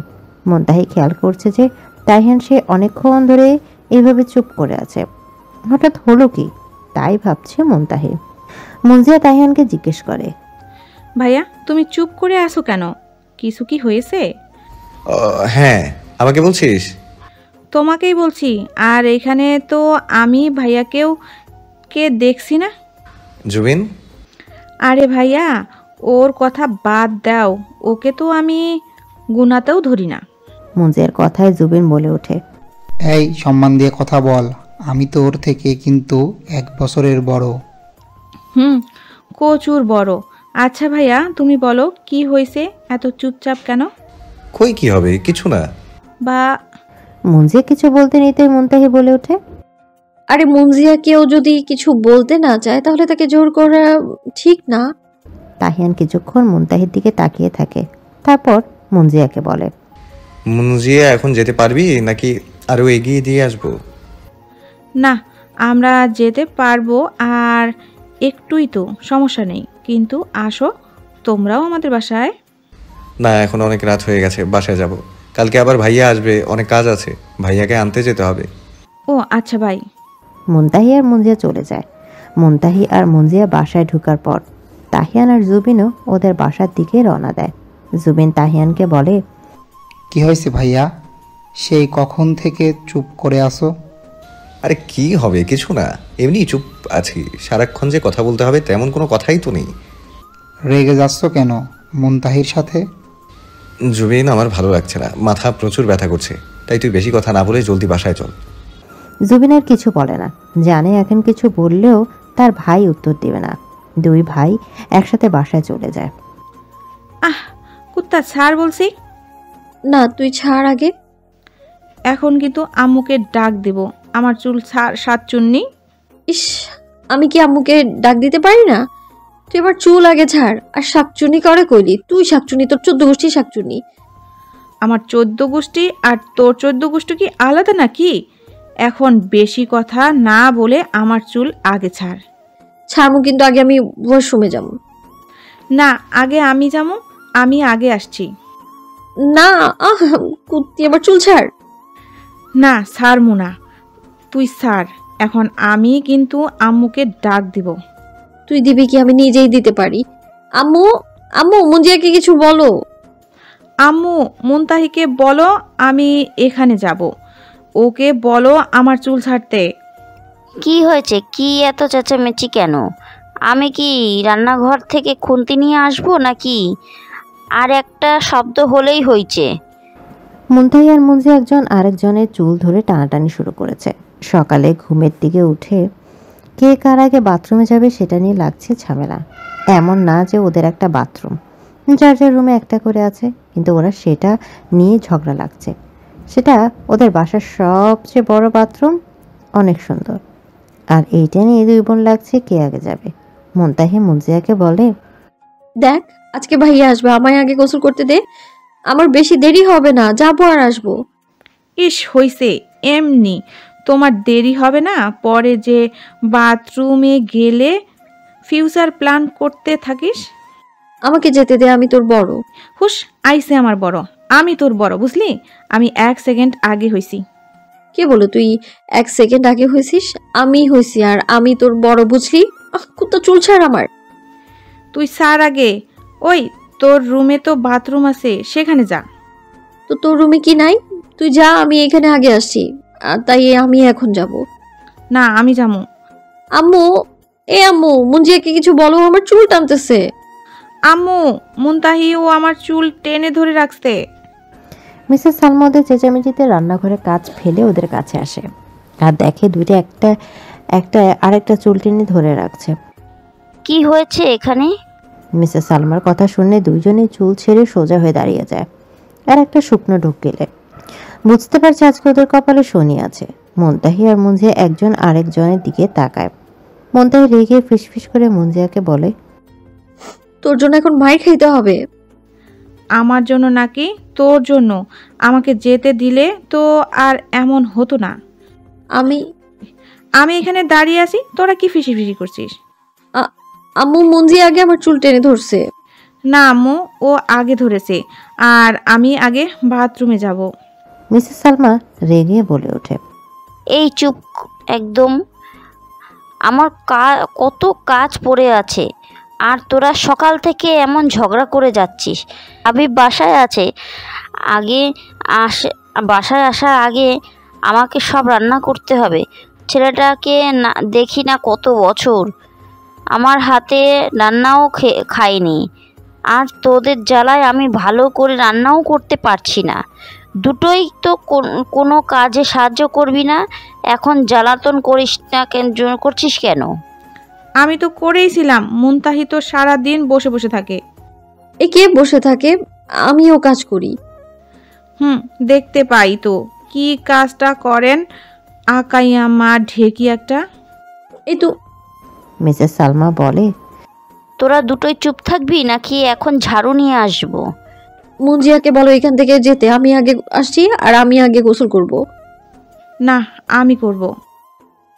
মুনতাহি খেয়াল করছে যে তাহিয়ান সে অনেকক্ষণ ধরে এইভাবে চুপ করে আছে, হঠাৎ হলো কি, তাই ভাবছে মুনতাহি। মুনজিয়া তাহিয়ানকে জিজ্ঞেস করে, ভাইয়া তুমি চুপ করে আসো কেন? কিছু কি হয়েছে? হ্যাঁ, আমাকে বলছিস? তোমাকেই বলছি। আর এখানে তো আমি ভাইয়াকেও দেখছি না। জুবিন? আরে ভাইয়া, ওর কথা বাদ দাও, ওকে তো আমি গুনাতেও ধরি না। মুনজিয়ার কথায় জুবিন বলে ওঠে, এই সম্মান দিয়ে কথা বল, আমি তোর থেকে কিন্তু 1 বছরের বড়। প্রচুর বড়। আচ্ছা ভাইয়া তুমি বলো কি হয়েছে, এত চুপচাপ কেন? কই কি হবে, কিছু না। বা মুনজিয়া কিছু বলতে নিতেই মুনতাহি বলে ওঠে, আরে মুনজিয়া কেউ যদি কিছু বলতে না চায় তাহলে তাকে জোর করা ঠিক না। তাহিয়ান কিছুক্ষণ মুনতাহির দিকে তাকিয়ে থাকে, তারপর মুনজিয়াকে বলে, মুনজিয়া এখন যেতে পারবি নাকি আরো এগিয়ে দিয়ে আসবো? না, আমরা যেতে পারবো, আর একটুই তো, সমস্যা নেই, কিন্তু আসো তোমরাও আমাদের বাসায়। না, এখন অনেক রাত হয়ে গেছে, বাসায় যাব। কালকে আবার ভাইয়া আসবে, অনেক কাজ আছে, ভাইয়াকে আনতে যেতে হবে। ও আচ্ছা ভাই। মুনতাহি আর মুনজিয়া চলে যায়। মুনতাহি আর মুনজিয়া বাসায় ঢোকার পর তাহিয়ান আর জুবিনও ওদের বাসার দিকে রওনা দেয়। জুবিন তাহিয়ানকে বলে, কি হয়েছে ভাইয়া, সেই কখন থেকে চুপ করে আসো? আরে কি হবে, কিছু না, এমনি চুপ আছি। সারাক্ষণ যে কথা বলতে হবে তেমন কোনো কথাই তো নেই। রেগে যাচ্ছ কেন মুনতাহির সাথে? জুবিন, আমার ভালো লাগছে না, মাথা প্রচুর ব্যথা করছে, তাই তুই বেশি কথা না বলে জলদি বাসায় চল। জুবিন আর কিছু বলে না, জানে এখন কিছু বললেও তার ভাই উত্তর দেবে না। দুই ভাই একসাথে বাসায় চলে যায়। কুত্তা ছাড় বলছি। না তুই ছাড় আগে। এখন কিন্তু আম্মুকে ডাক দেব, আমার চুল সাতচুন্নি। ইস, আমি কি আম্মুকে ডাক দিতে পারি না? তুই এবার চুল আগে ছাড়, আর শাকচুনি করে কইলি? তুই শাকচুনি, তোর 14 গোষ্ঠী শাকচুনি। আমার 14 গোষ্ঠী আর তোর 14 গোষ্ঠী কি আলাদা নাকি? এখন বেশি কথা না বলে আমার চুল আগে ছাড়। ছাড়মু, কিন্তু আগে আমি ওয়াশরুমে যাবো। না, আগে আমি যাবো, আমি আগে আসছি। না কুত্তি, এবার চুল ছাড়। না ছাড়মু না, তুই ছাড়। এখন আমি কিন্তু আম্মুকে ডাক দিব। তুই দিবি কি? আমি নিজেই দিতে পারি। আম্মু, আম্মু মুঞ্জিয়াকে কিছু বলো। আম্মু মুনতাহিকে বলো আমি এখানে যাব, ওকে বলো আমার চুল ছাড়তে। কি হয়েছে, কি এত চেঁচামেচি কেন? আমি কি রান্নাঘর থেকে খুন্তি নিয়ে আসবো নাকি? আর একটা শব্দ হলেই হয়েছে। মুনতাহি আর মুনজিয়া একজন আরেকজনের চুল ধরে টানাটানি শুরু করেছে। সকালে ঘুমের দিকে উঠে কে কার আগে বাথরুমে যাবে সেটা নিয়ে লাগছে ঝামেলা। এমন না যে ওদের একটা বাথরুম, যার যার রুমে একটা করে আছে, কিন্তু ওরা সেটা নিয়ে ঝগড়া লাগছে। সেটা ওদের বাসার সবচেয়ে বড় বাথরুম, অনেক সুন্দর, আর এইটা নিয়ে দুই বোন লাগছে কে আগে যাবে। মুনতাহি মুনজিয়াকে বলে, দেখ আজকে ভাইয়া আসবে, আমায় আগে গোসল করতে দে, আমার বেশি দেরি হবে না, যাবো আর আসবো। ইস হইছে, এমনি তোমার দেরি হবে না, পরে যে বাথরুমে গেলে ফিউচার প্ল্যান করতে থাকিস। আমাকে যেতে দে, আমি তোর বড়। হুস, আইসে আমার বড়, আমি তোর বড়, বুঝলি? আমি 1 সেকেন্ড আগে হইছি। কে বলো তুই 1 সেকেন্ড আগে হয়েছিস? আমি হয়েছি, আর আমি তোর বড়, বুঝলি? কুত্তা, চুল ছাড় আমার। তুই সার আগে, ওই তোর রুমে তো বাথরুম আছে, সেখানে যা। তো তোর রুমে কি নাই? তুই যা, আমি এখানে আগে আসছি, তাই আমি এখন যাব। না আমি যাবো। আম্মু, এ আম্মু, মুঞ্জিয়াকে কিছু বলো, আমার চুল টানতেছে। আম্মু, মুনতাহি ও আমার চুল টেনে ধরে রাখছে। মিসেস সালমা ওদের চেঁচামেচিতে রান্নাঘরে কাজ ফেলে ওদের কাছে আসে। আর দেখে দুইটা একটা একটা আরেকটা চুল টেনে ধরে রাখছে। কি হয়েছে এখানে? মিসেস সালমার কথা শুনে দুইজনে চুল ছেড়ে সোজা হয়ে দাঁড়িয়ে যায়। আর একটা শুকনো ঢোক গেলে বুঝতে পারছে আজকে ওদের কপালে শনি আছে। মুনতাহি আর মুনজিয়া একজন আরেকজনের দিকে তাকায়। মুনতাহি রেগে ফিসফিস করে মুনজিয়াকে বলে, তোর জন্য এখন মাইর খাইতে হবে। আমার জন্য নাকি তোর জন্য? আমাকে যেতে দিলে তো আর এমন হতো না। আমি আমি এখানে দাঁড়িয়ে আছি, তোরা কি ফিসি ফিসি করছিস? আম্মু মঞ্জি আগে আমার চুল টেনে ধরছে। না আম্মু, ও আগে ধরেছে, আর আমি আগে বাথরুমে যাব। মিসেস সালমা রেগে বলে ওঠে, এই চুপ একদম। আমার কত কাজ পড়ে আছে, আর তোরা সকাল থেকে এমন ঝগড়া করে যাচ্ছিস। হাবিব বাসায় আছে, বাসায় আসার আগে আমাকে সব রান্না করতে হবে। ছেলেটাকে না দেখি না কত বছর, আমার হাতে রান্নাও খাইনি। আর তোদের জ্বালায় আমি ভালো করে রান্নাও করতে পারছি না। দুটোই তো কোনো কাজে সাহায্য করবি না, এখন জ্বালাতন করছিস কেন? আমি তো করেইছিলাম, মুনতাহি তো সারাদিন বসে বসে থাকে। এ কে বসে থাকে? আমিও কাজ করি। দেখতে পাই তো কি কাজটা করেন আকাইয়া মা ঢেকি একটা। এই তো। মিসেস সালমা বলে, তোরা দুটোই চুপ থাকবি নাকি এখন ঝাড়ু নিয়ে আসবো? মুঞ্জিয়াকে বলো এখান থেকে যেতে, আমি আগে আসছি আর আমি আগে গোসল করব। না, আমি করব।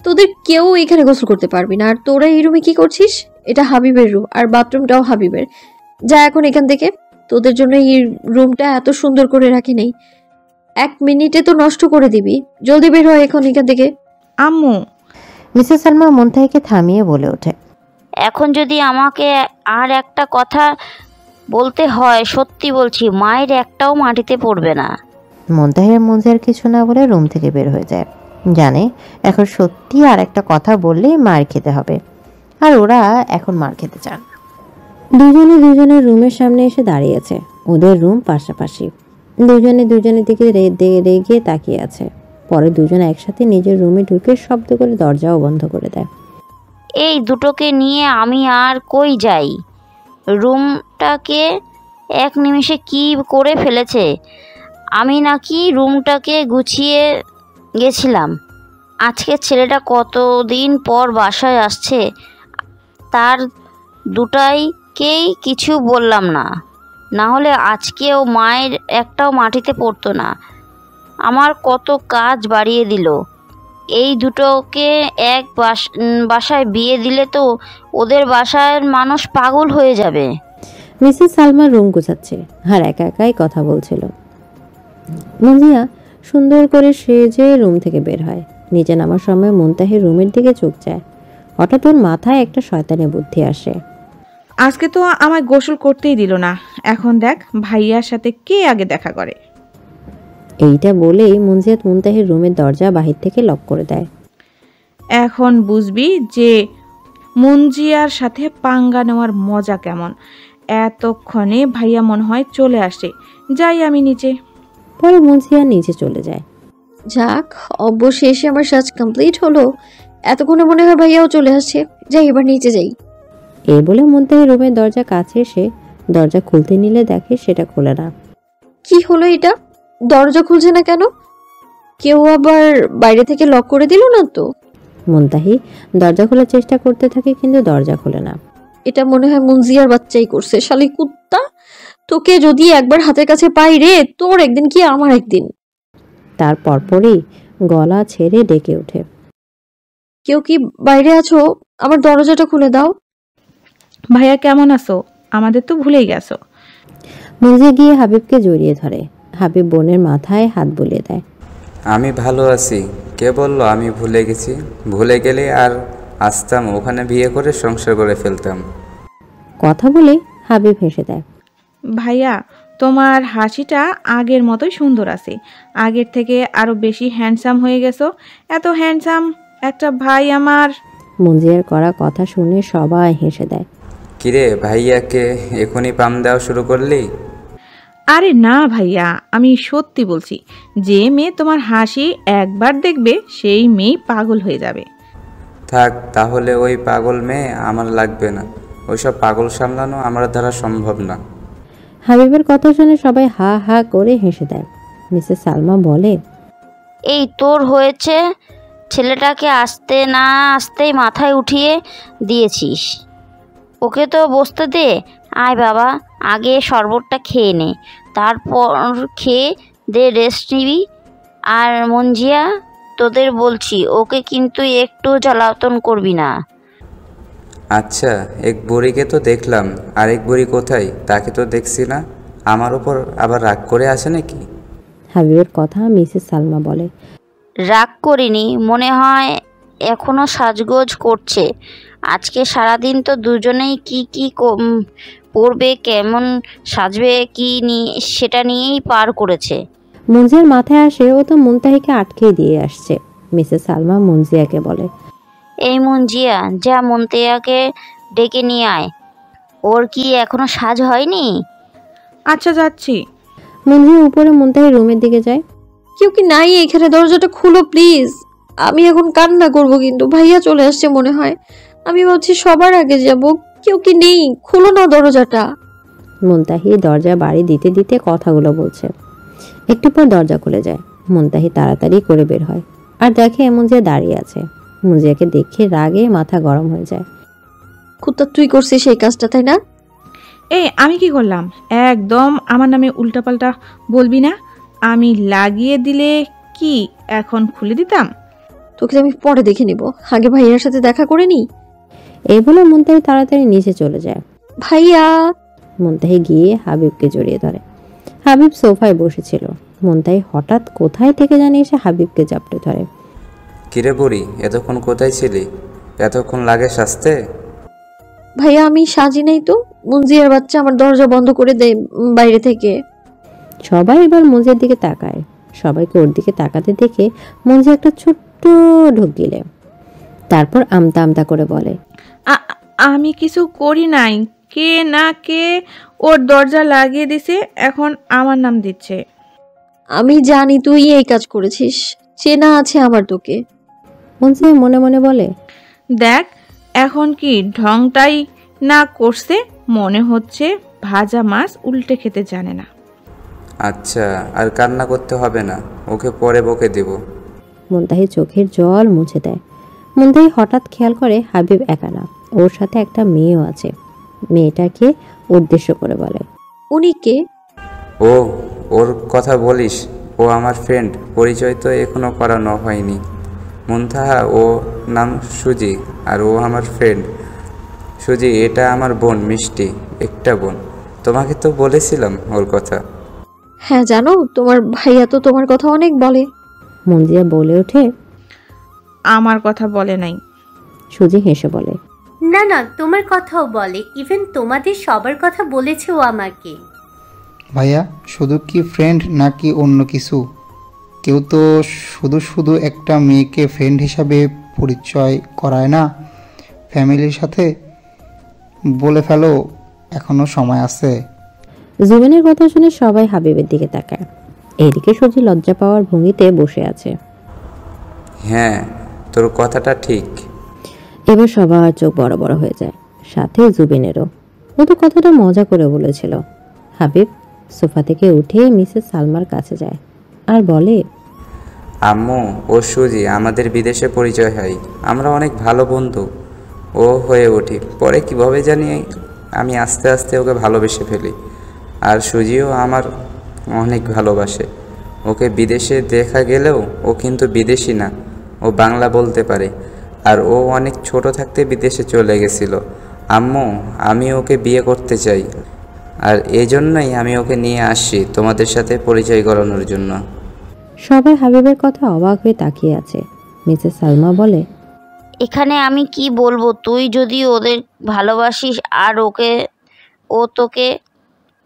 তোদের কেউ এখানে গোসল করতে পারবি না। আর তোরা এই রুমে কি করছিস? এটা হাবিবের রুম, আর বাথরুমটাও হাবিবের। যা এখন এখান থেকে। তোদের জন্য এই রুমটা এত সুন্দর করে রাখি নেই, 1 মিনিটে তো নষ্ট করে দিবি। জলদি বের হয় এখন এখান থেকে। আম্মু। মিসেস সালমা মুনতাহিকে থামিয়ে বলে ওঠে, এখন যদি আমাকে আর একটা কথা বলতে হয়, সত্যি বলছি, মায়ের একটাও মাটিতে পড়বে না। মুনতাহি আর মুনজিয়ার কিছু না বলে রুম থেকে বের হয়ে যায়। জানে এখন সত্যি আর একটা কথা বললেই মার খেতে হবে, আর ওরা এখন মার খেতে চান। দুজনে দুজনের রুমের সামনে এসে দাঁড়িয়েছে। ওদের রুম পাশাপাশি। দুজনে দুজনের দিকে রেগে তাকিয়ে আছে। পরে দুজনে একসাথে নিজের রুমে ঢুকে শব্দ করে দরজাও বন্ধ করে দেয়। এই দুটোকে নিয়ে আমি আর কই যাই? রুমটাকে 1 নিমেষে কি করে ফেলেছে। আমি নাকি রুমটাকে গুছিয়ে গেছিলাম। আজকে ছেলেটা কতদিন পর বাসায় আসছে, তার দুটাইকেই কিছু বললাম না, না হলে আজকেও মায়ের একটাও মাটিতে পড়তো না। আমার কত কাজ বাড়িয়ে দিল। এই দুটোকে এক বাসায় বিয়ে দিলে তো ওদের বাসার মানুষ পাগল হয়ে যাবে। মিসেস সালমা রুম গুছাচ্ছে আর একা একাই কথা বলছিল। মুনজিয়া সুন্দর করে সেজে রুম থেকে বের হয়। নিচে নামার সময় মুনতাহির রুমের দিকে চোখ যায়। হঠাৎ ওর মাথায় একটা শয়তানি বুদ্ধি আসে। আজকে তো আমায় গোসল করতেই দিল না, এখন দেখ ভাইয়ার সাথে কে আগে দেখা করে। এইটা বলেই মুনতাহির রুমের দরজা বাহির থেকে লক করে দেয়। এখন বুঝবি যে মুনজিয়ার সাথে পাঙ্গা নেওয়ার মজা কেমন। এতক্ষণে ভাইয়া মনে হয় চলে আসে। যাই আমি নিচে। পরে মুনজিয়া নিচে চলে যায়। যাক, অবশেষে আমার সাজ কমপ্লিট হলো। এতক্ষণে মনে হয় ভাইয়াও চলে আসছে। যাই, এবার নিচে যাই। এই বলে মুনতাহির রুমের দরজা কাছে এসে দরজা খুলতে নিলে দেখে সেটা খোলে না। কি হলো এটা? দরজা খুলছে না কেন? কেউ আবার বাইরে থেকে লক করে দিল না তো? মুনতাহি দরজা খোলার চেষ্টা করতে থাকে, কিন্তু দরজা খোলে না। এটা মনে হয় মুনজিয়ার বাচ্চাই করছে। শালি কুত্তা, তোকে যদি একবার হাতের কাছে পাই রে, তোর একদিন কি আমার একদিন। তার পরপরই গলা ছেড়ে ডেকে ওঠে, কেউ কি বাইরে আছো? আমার দরজাটা খুলে দাও। ভাইয়া কেমন আছো? আমাদের তো ভুলেই গেছো। মুনজিয়া গিয়ে হাবিবকে জড়িয়ে ধরে। হাবিব বোনের মাথায় হাত বুলিয়ে দেয়। আমি ভালো আছি। কে বলল আমি ভুলে গেছি? ভুলে গেলে আর আসতাম, ওখানে বিয়ে করে সংসার করে ফেলতাম। কথা বলে হাবিব হেসে দেয়। ভাইয়া, তোমার হাসিটা আগের মতোই সুন্দর আছে। আগের থেকে আরো বেশি হ্যান্ডসাম হয়ে গেছো। এত হ্যান্ডসাম একটা ভাই আমার। মুনজিয়ার করা কথা শুনে সবাই হেসে দেয়। কিরে, ভাইয়াকে এখনই পাম দেওয়া শুরু করলি? আরে না ভাইয়া, আমি সত্যি বলছি, যে মেয়ে তোমার হাসি একবার দেখবে সেই মেয়ে পাগল হয়ে যাবে। থাক তাহলে, ওই পাগল মেয়ে আমার লাগবে না। ওইসব পাগল সামলানো আমার দ্বারা সম্ভব না। হাবিবের কথা শুনে সবাই হা হা করে হেসে দেয়। মিসেস সালমা বলে, এই তোর হয়েছে, ছেলেটাকে আসতে না আসতেই মাথায় উঠিয়ে দিয়েছিস। ওকে তো বসতে দে। আয় বাবা, আগে শরবতটা খেয়ে নে, তারপর খেয়ে দে রেস্ট নিবি। আর মঞ্জিয়া, তোদের বলছি, ওকে কিন্তু একটু জ্বালাতন করবি না। আচ্ছা, এক বুড়িকে তো দেখলাম, আরেক বুড়ি কোথায়? তাকে তো দেখছি না। আমার ওপর আবার রাগ করে আসে নাকি? হাবিবের কথা মিসেস সালমা বলে, রাগ করিনি, মনে হয় এখনো সাজগোজ করছে। আজকে সারাদিন তো দুজনেই কি পরবে, কেমন সাজবে, কি নিয়ে সেটা নিয়েই পার করেছে। মুঞ্জিয়ার মাথায় আসে ও তো মুনতাহিকে আটকে দিয়ে আসছে। মিসেস সালমা মুঞ্জিয়াকে বলে, এই মঞ্জিয়া, যা মন্তেয়াকে ডেকে নিয়ে আয়। ওর কি এখনো সাজ হয়নি? আচ্ছা যাচ্ছি। মুঞ্জিয়া উপরে মুনতাহির রুমের দিকে যায়। কেউ কি নাই এখানে? দরজাটা খুলো প্লিজ। আমি এখন কান্না করব, কিন্তু ভাইয়া চলে আসছে মনে হয়। আমি ভাবছি সবার আগে যাব। কেউ কি নেই? খুলো না দরজাটা। মুনতাহি দরজা বাড়ি দিতে দিতে কথাগুলো বলছে। একটু পর দরজা খুলে যায়। মুনতাহি তাড়াতাড়ি করে বের হয় আর দেখে মুঞ্জিয়া দাঁড়িয়ে আছে। মুঞ্জিয়াকে দেখে রাগে মাথা গরম হয়ে যায়। কুত্তা, তুই করছিস সেই কাজটা, তাই না? এই আমি কি করলাম? একদম আমার নামে উল্টাপাল্টা বলবি না। আমি লাগিয়ে দিলে কি এখন খুলে দিতাম? তোকে আমি পরে দেখে নিব, আগে ভাইয়ার সাথে দেখা করে নি। এই বলে মুনতাহি তাড়াতাড়ি নিচে চলে যায়। ভাইয়া! মুনতাহি গিয়ে হাবিবকে জড়িয়ে ধরে। হাবিব সোফায় বসেছিল। মুনতাহি হঠাৎ কোথায় থেকে জানি এসে হাবিবকে জাপটে ধরে। কিরে বুড়ি, এতক্ষণ কোথায় ছিলি? এতক্ষণ লাগে সাজতে? ভাইয়া, আমি সাজি নাই তো। মুঞ্জিয়ার বাচ্চা আমার দরজা বন্ধ করে দেয় বাইরে থেকে। সবাই এবার মুঞ্জিয়ার দিকে তাকায়। সবাইকে ওর দিকে তাকাতে দেখে মুঞ্জিয়া একটা ছোট্ট ঢোক গিলে। তারপর আমতা আমতা করে বলে, আমি কিছু করি নাই। কে না কে ওর দরজা লাগিয়ে দিছে, এখন আমার নাম দিচ্ছে। আমি জানি তুই এই কাজ করেছিস, চেনা আছে আমার তোকে। মুঞ্জিয়া মনে মনে বলে, দেখ এখন কি ঢংটাই না করছে, মনে হচ্ছে ভাজা মাছ উল্টে খেতে জানে না। আচ্ছা, আর কান্না করতে হবে না, ওকে পরে বকে দেব। মুনতাহি চোখের জল মুছে দেয়। মুনতাহি হঠাৎ খেয়াল করে হাবিব একা না, ওর সাথে একটা মেয়েও আছে। মেয়েটাকে উদ্দেশ্য করে বলে, উনি কে? ও, ওর কথা বলিস? ও আমার ফ্রেন্ড, পরিচয় তো এখনো করানো হয়নি। মুনতাহা, ও নাম সুজি, আর ও আমার ফ্রেন্ড। সুজি, এটা আমার বোন মিষ্টি, একটা বোন। তোমাকে তো বলেছিলাম ওর কথা। হ্যাঁ জানো, তোমার ভাইয়া তো তোমার কথা অনেক বলে। মুঞ্জিয়া বলে ওঠে, আমার কথা বলে নাই। সুজি হেসে বলে, না না, তোমার কথাও বলে, ইভেন তোমাদের সবার কথা বলেছে ও আমাকে। ভাইয়া, শুধু কি ফ্রেন্ড নাকি অন্য কিছু? কেউ তো শুধু শুধু একটা মেয়েকে ফ্রেন্ড হিসাবে পরিচয় করায় না। ফ্যামিলির সাথে বলে ফেলো, এখনো সময় আছে। জুবেনের কথা শুনে সবাই হাবিবের দিকে তাকায়। এইদিকে সুজি লজ্জা পাওয়ার ভঙ্গিতে বসে আছে। হ্যাঁ, তোর কথাটা ঠিক। এবার সবার চোখ বড় বড় হয়ে যায়, সাথে জুবেনেরও। ও তো কথাটা মজা করে বলেছিল। হাবিব সোফা থেকে উঠে মিসেস সালমার কাছে যায় আর বলে, আম্মু, ও সুজি আমাদের বিদেশে পরিচয় হয়, আমরা অনেক ভালো বন্ধু। ও হয়ে উঠি পরে কিভাবে জানি আমি আস্তে আস্তে ওকে ভালোবেসে ফেলি। আর সুজিও আমার অনেক ভালোবাসে। ওকে বিদেশে দেখা গেলেও ও কিন্তু বিদেশি না, ও বাংলা বলতে পারে। আর ও অনেক ছোট থাকতে বিদেশে চলে গেছিল। আম্মু, আমি ওকে বিয়ে করতে চাই, আর এই জন্যই আমি ওকে নিয়ে আসছি তোমাদের সাথে পরিচয় করানোর জন্য। সবাই হাবিবের কথা অবাক হয়ে তাকিয়ে আছে। মিসেস সালমা বলে, এখানে আমি কি বলবো? তুই যদি ওদের ভালোবাসিস আর ও তোকে,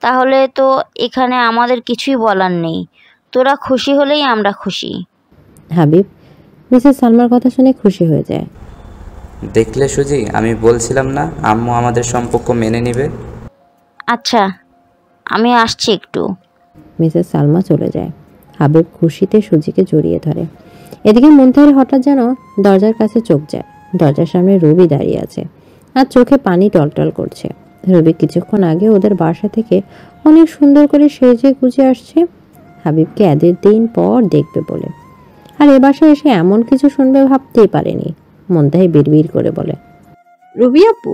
তাহলে তো এখানে আমাদের কিছুই বলার নেই। তোরা খুশি হলেই আমরা খুশি। হাবিব মিসেস সালমার কথা শুনে খুশি হয়ে যায়। দেখলে সুজি, আমি বলছিলাম না আম্মু আমাদের সম্পর্ক মেনে নেবে। আচ্ছা, আমি আসছি একটু। মিসেস সালমা চলে যায়। হাবিব খুশিতে সুজিকে জড়িয়ে ধরে। এদিকে মুনতাহির হঠাৎ যেন দরজার কাছে চোখ যায়। দরজার সামনে রবি দাঁড়িয়ে আছে আর চোখে পানি টলটল করছে। রবি কিছুক্ষণ আগে ওদের বাসা থেকে অনেক সুন্দর করে সেজে গুজে আসছে হাবিবকে এদের দিন পর দেখবে বলে, আর এ বাসায় এসে এমন কিছু শুনবে ভাবতেই পারেনি। মুনতাহি বিড়বিড় করে বলে, রবি আপু।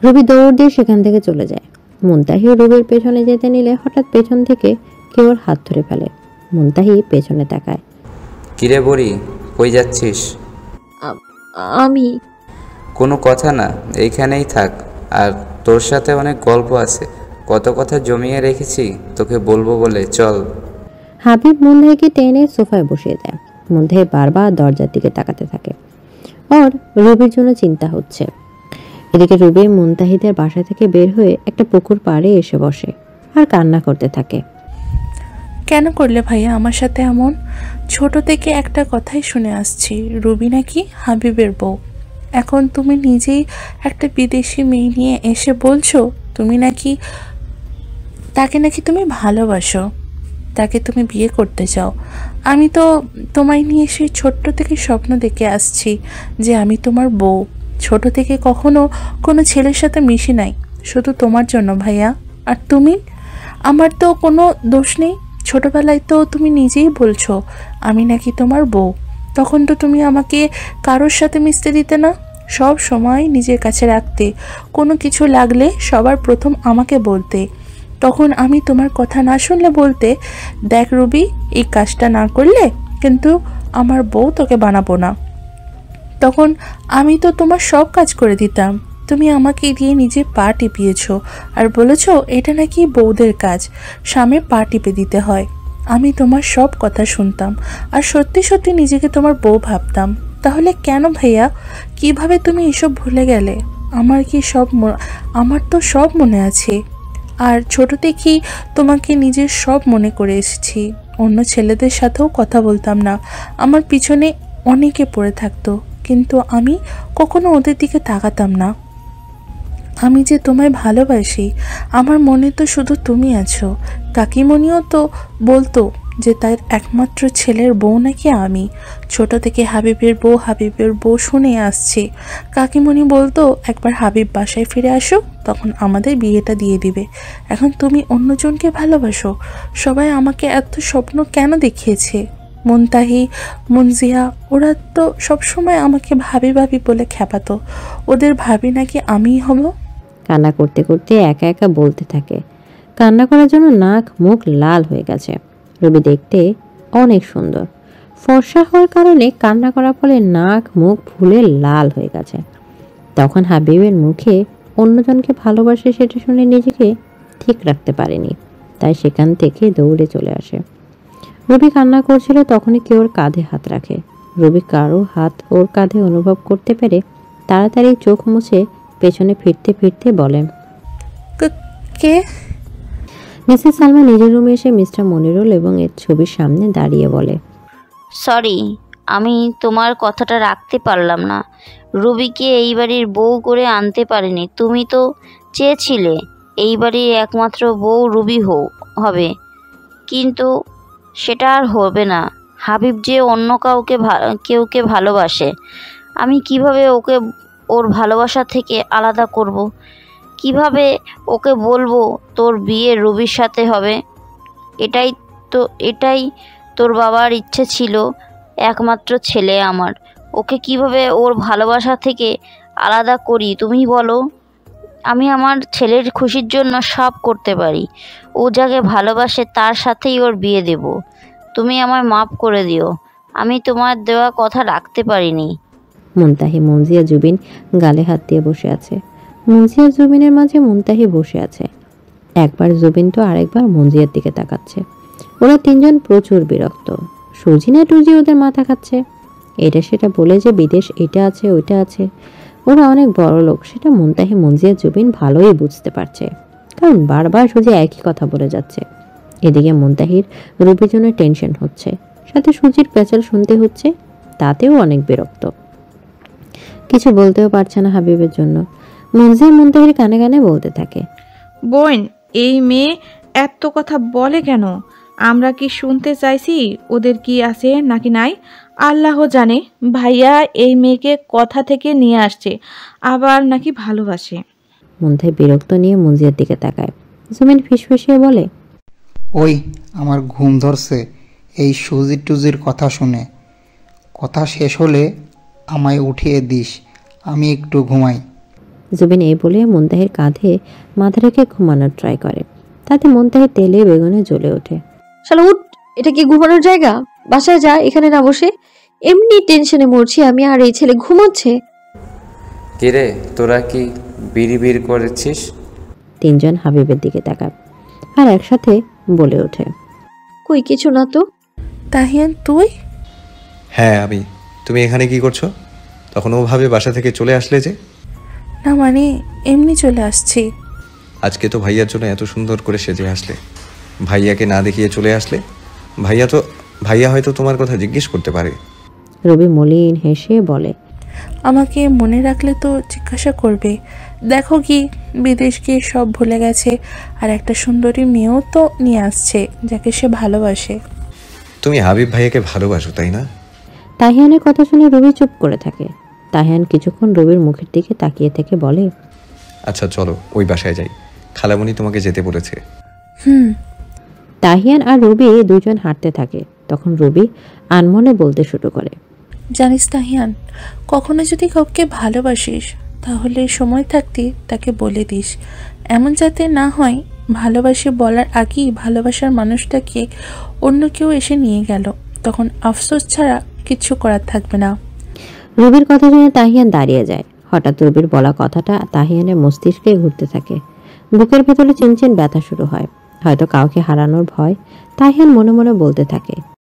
রবি দৌড় দিয়ে সেখান থেকে চলে যায়। মুনতাহি রবির পেছনে যেতে নিলে হঠাৎ পেছন থেকে কেউ ওর হাত ধরে ফেলে। মুনতাহি পেছনে তাকায়। কিরে বড়ি, কই যাচ্ছিস? আমি কোনো কথা না, এইখানেই থাক। আর তোর সাথে অনেক গল্প আছে, কত কথা জমিয়ে রেখেছি তোকে বলবো বলে, চল। হাবিব মুনতাহিকে টেনে সোফায় বসিয়ে দেয়। মুনতাহি বারবার দরজার দিকে তাকাতে থাকে। ওর রবির জন্য চিন্তা হচ্ছে। এদিকে রবি মুনতাহিদের বাসা থেকে বের হয়ে একটা পুকুর পাড়ে এসে বসে আর কান্না করতে থাকে। কেন করলে ভাইয়া আমার সাথে এমন? ছোট থেকে একটা কথাই শুনে আসছি, রুবি নাকি হাবিবের বউ। এখন তুমি নিজেই একটা বিদেশি মেয়ে নিয়ে এসে বলছো তুমি নাকি তাকে নাকি তুমি ভালোবাসো, তাকে তুমি বিয়ে করতে চাও। আমি তো তোমায় নিয়ে সেই ছোট্ট থেকে স্বপ্ন দেখে আসছি যে আমি তোমার বউ। ছোট থেকে কখনো কোনো ছেলের সাথে মিশি নাই, শুধু তোমার জন্য ভাইয়া। আর তুমি, আমার তো কোনো দোষ নেই। ছোটবেলায় তো তুমি নিজেই বলছো আমি নাকি তোমার বউ, তখন তো তুমি আমাকে কারোর সাথে মিশতে দিতে না, সব সময় নিজের কাছে রাখতে, কোনো কিছু লাগলে সবার প্রথম আমাকে বলতে। তখন আমি তোমার কথা না শুনলে বলতে, দেখ রুবি, এই কাজটা না করলে কিন্তু আমার বউ তোকে বানাবো না। তখন আমি তো তোমার সব কাজ করে দিতাম, তুমি আমাকে দিয়ে নিজে পা টিপিয়েছো আর বলেছো এটা নাকি বউদের কাজ, স্বামীর পা টিপে দিতে হয়। আমি তোমার সব কথা শুনতাম আর সত্যি সত্যি নিজেকে তোমার বউ ভাবতাম। তাহলে কেন ভাইয়া, কিভাবে তুমি এসব ভুলে গেলে? আমার তো সব মনে আছে। আর ছোট থেকেই তোমাকে নিজের সব মনে করে এসেছি। অন্য ছেলেদের সাথেও কথা বলতাম না, আমার পিছনে অনেকে পড়ে থাকতো, কিন্তু আমি কখনো ওদের দিকে তাকাতাম না। আমি যে তোমায় ভালোবাসি, আমার মনে তো শুধু তুমি আছো। কাকিমণিও তো বলতো যে তার একমাত্র ছেলের বউ নাকি আমি। ছোট থেকে হাবিবের বউ শুনে আসছে। কাকিমণি বলতো একবার হাবিব বাসায় ফিরে আসো, তখন আমাদের বিয়েটা দিয়ে দিবে। এখন তুমি অন্যজনকে ভালোবাসো। সবাই আমাকে এত স্বপ্ন কেন দেখিয়েছে? মুনতাহি, মুনজিয়া, ওরা তো সবসময় আমাকে ভাবি বলে খেপাতো। ওদের ভাবি নাকি আমিই হব। কান্না করতে করতে একা একা বলতে থাকে। কান্না করার জন্য নাক মুখ লাল হয়ে গেছে। রবি দেখতে অনেক সুন্দর, ফর্সা হওয়ার কারণে কান্না করার ফলে নাক মুখ ফুলে লাল হয়ে গেছে। তখন হাবিবের মুখে অন্যজনকে ভালোবাসে সেটা শুনে নিজেকে ঠিক রাখতে পারেনি, তাই সেখান থেকে দৌড়ে চলে আসে। রবি কান্না করছিল, তখনই কেউ ওর কাঁধে হাত রাখে। রবি কারো হাত ওর কাঁধে অনুভব করতে পেরে তাড়াতাড়ি চোখ মুছে পেছনে ফিরতে ফিরতে বলেন, কে? মিসেস সালমা নিজের রুমে এসে মিস্টার মনিরুল এবং এর ছবির সামনে দাঁড়িয়ে বলে, সরি, আমি তোমার কথাটা রাখতে পারলাম না। রুবিকে এই বাড়ির বউ করে আনতে পারিনি। তুমি তো চেয়েছিলে এই বাড়ির একমাত্র বউ রুবি হবে, কিন্তু সেটা আর হবে না। হাবিব যে অন্য কেউকে ভালোবাসে, আমি কিভাবে ওকে ওর ভালোবাসা থেকে আলাদা করব? কিভাবে ওকে বলবো তোর বিয়ে রুবির সাথে হবে? এটাই তোর বাবার ইচ্ছে ছিল, একমাত্র ছেলে আমার। ওকে কিভাবে ওর ভালোবাসা থেকে আলাদা করি তুমি বলো? আমি আমার ছেলের খুশির জন্য সব করতে পারি। ও যাকে ভালোবাসে তার সাথেই ওর বিয়ে দেব। তুমি আমায় মাফ করে দিও, আমি তোমার দেওয়া কথা রাখতে পারিনি। মুনতাহি, মুনজিয়া, জুবিন গালে হাত দিয়ে বসে আছে। মুনজিয়া জুবিনের মাঝে মুনতাহি বসে আছে। একবার জুবিন তো আরেকবার মুনজিয়ার দিকে তাকাচ্ছে। ওরা তিনজন প্রচুর বিরক্ত। সুজিনা টুজি ওদের মাথা খাচ্ছে, এটা সেটা বলে যে বিদেশ এটা আছে ওইটা আছে। ওরা অনেক বড় লোক, সেটা মুনতাহি, মুনজিয়া, জুবিন ভালোই বুঝতে পারছে, কারণ বারবার সুজি একই কথা বলে যাচ্ছে। এদিকে মুনতাহির রুবির জন্য টেনশন হচ্ছে, সাথে সুজির পেঁচাল শুনতে হচ্ছে, তাতেও অনেক বিরক্ত। কিছু বলতেও পারছে না হাবিবের জন্য। মুনজিয়া মুনতাহির কানে কানে বলতে থাকে, বোন, এই মেয়ে এত কথা বলে কেন? আমরা কি শুনতে চাইছি ওদের কি আছে নাকি নাই? আল্লাহ জানে। ভাইয়া এই মেয়েকে কথা থেকে নিয়ে আসছে, আবার নাকি ভালোবাসে। মুন্তাহি বিরক্ত নিয়ে মুঞ্জিয়ার দিকে তাকায়। জুমিন ফিসফিসিয়ে বলে, ওই আমার ঘুম ধরছে এই সুজি টুজির কথা শুনে। কথা শেষ হলে আমায় উঠিয়ে দিস, আমি একটু ঘুমাই। জুবিন এই বলে মুন্তাহির কাঁধে মাথা রেখে ঘুমানোর ট্রাই করে। তাতে মুন্তাহি তেলে বেগুনে জ্বলে ওঠে। শালা উঠ, এটা কি ঘুমানোর জায়গা? বাসায় যা, এখানে না বসে। এমনি টেনশনে মরছি আমি, আর এই ছেলে ঘুমোচ্ছে। কিরে তোরা কি বিড়ি করেছিস? তিনজন হাবিবের দিকে তাকায় আর একসাথে বলে ওঠে, কই কিছু না তো। তাহিয়ান তুই? হ্যাঁ আমি। তুমি এখানে কি করছো? তখন ওভাবে বাসা থেকে চলে আসলে যে? না মানে এমনি চলে আসছি। আজকে তো ভাইয়ার জন্য এত সুন্দর করে সেজে আসলে, ভাইয়াকে না দেখিয়ে চলে আসলে। ভাইয়া হয়তো তোমার কথা জিজ্ঞেস করতে পারে। রবি মলিন হেসে বলে, আমাকে মনে রাখলে তো জিজ্ঞাসা করবে। দেখো কি বিদেশ গিয়ে সব ভুলে গেছে, আর একটা সুন্দরী মেয়েও তো নিয়ে আসছে যাকে সে ভালোবাসে। তুমি হাবিব ভাইয়াকে ভালোবাসো তাই না? তাহিয়ানের কথা শুনে রবি চুপ করে থাকে। তাহিয়ান কিছুক্ষণ রবির মুখের দিকে তাকিয়ে থেকে বলে, আচ্ছা চলো ওই বাসায় যাই, খালামণি তোমাকে যেতে বলেছে। তাহিয়ান আর রবি দুজন হাঁটতে থাকে। তখন রবি আনমনে বলতে শুরু করে, জানিস তাহিয়ান, কখনো যদি কাউকে ভালোবাসিস তাহলে সময় থাকতে তাকে বলে দিস। এমন যাতে না হয় ভালোবাসি বলার আগেই ভালোবাসার মানুষটাকে অন্য কেউ এসে নিয়ে গেল, তখন আফসোস ছাড়া কিচ্ছু করার থাকবে না। রবির কথা শুনে তাহিয়ান দাঁড়িয়ে যায়। হঠাৎ রবির বলা কথাটা তাহিয়ানের মস্তিষ্কে ঘুরতে থাকে। বুকের ভেতরে চিনচিন ব্যথা শুরু হয়। হয়তো কাউকে হারানোর ভয়। তাহিয়ান মনে মনে বলতে থাকে,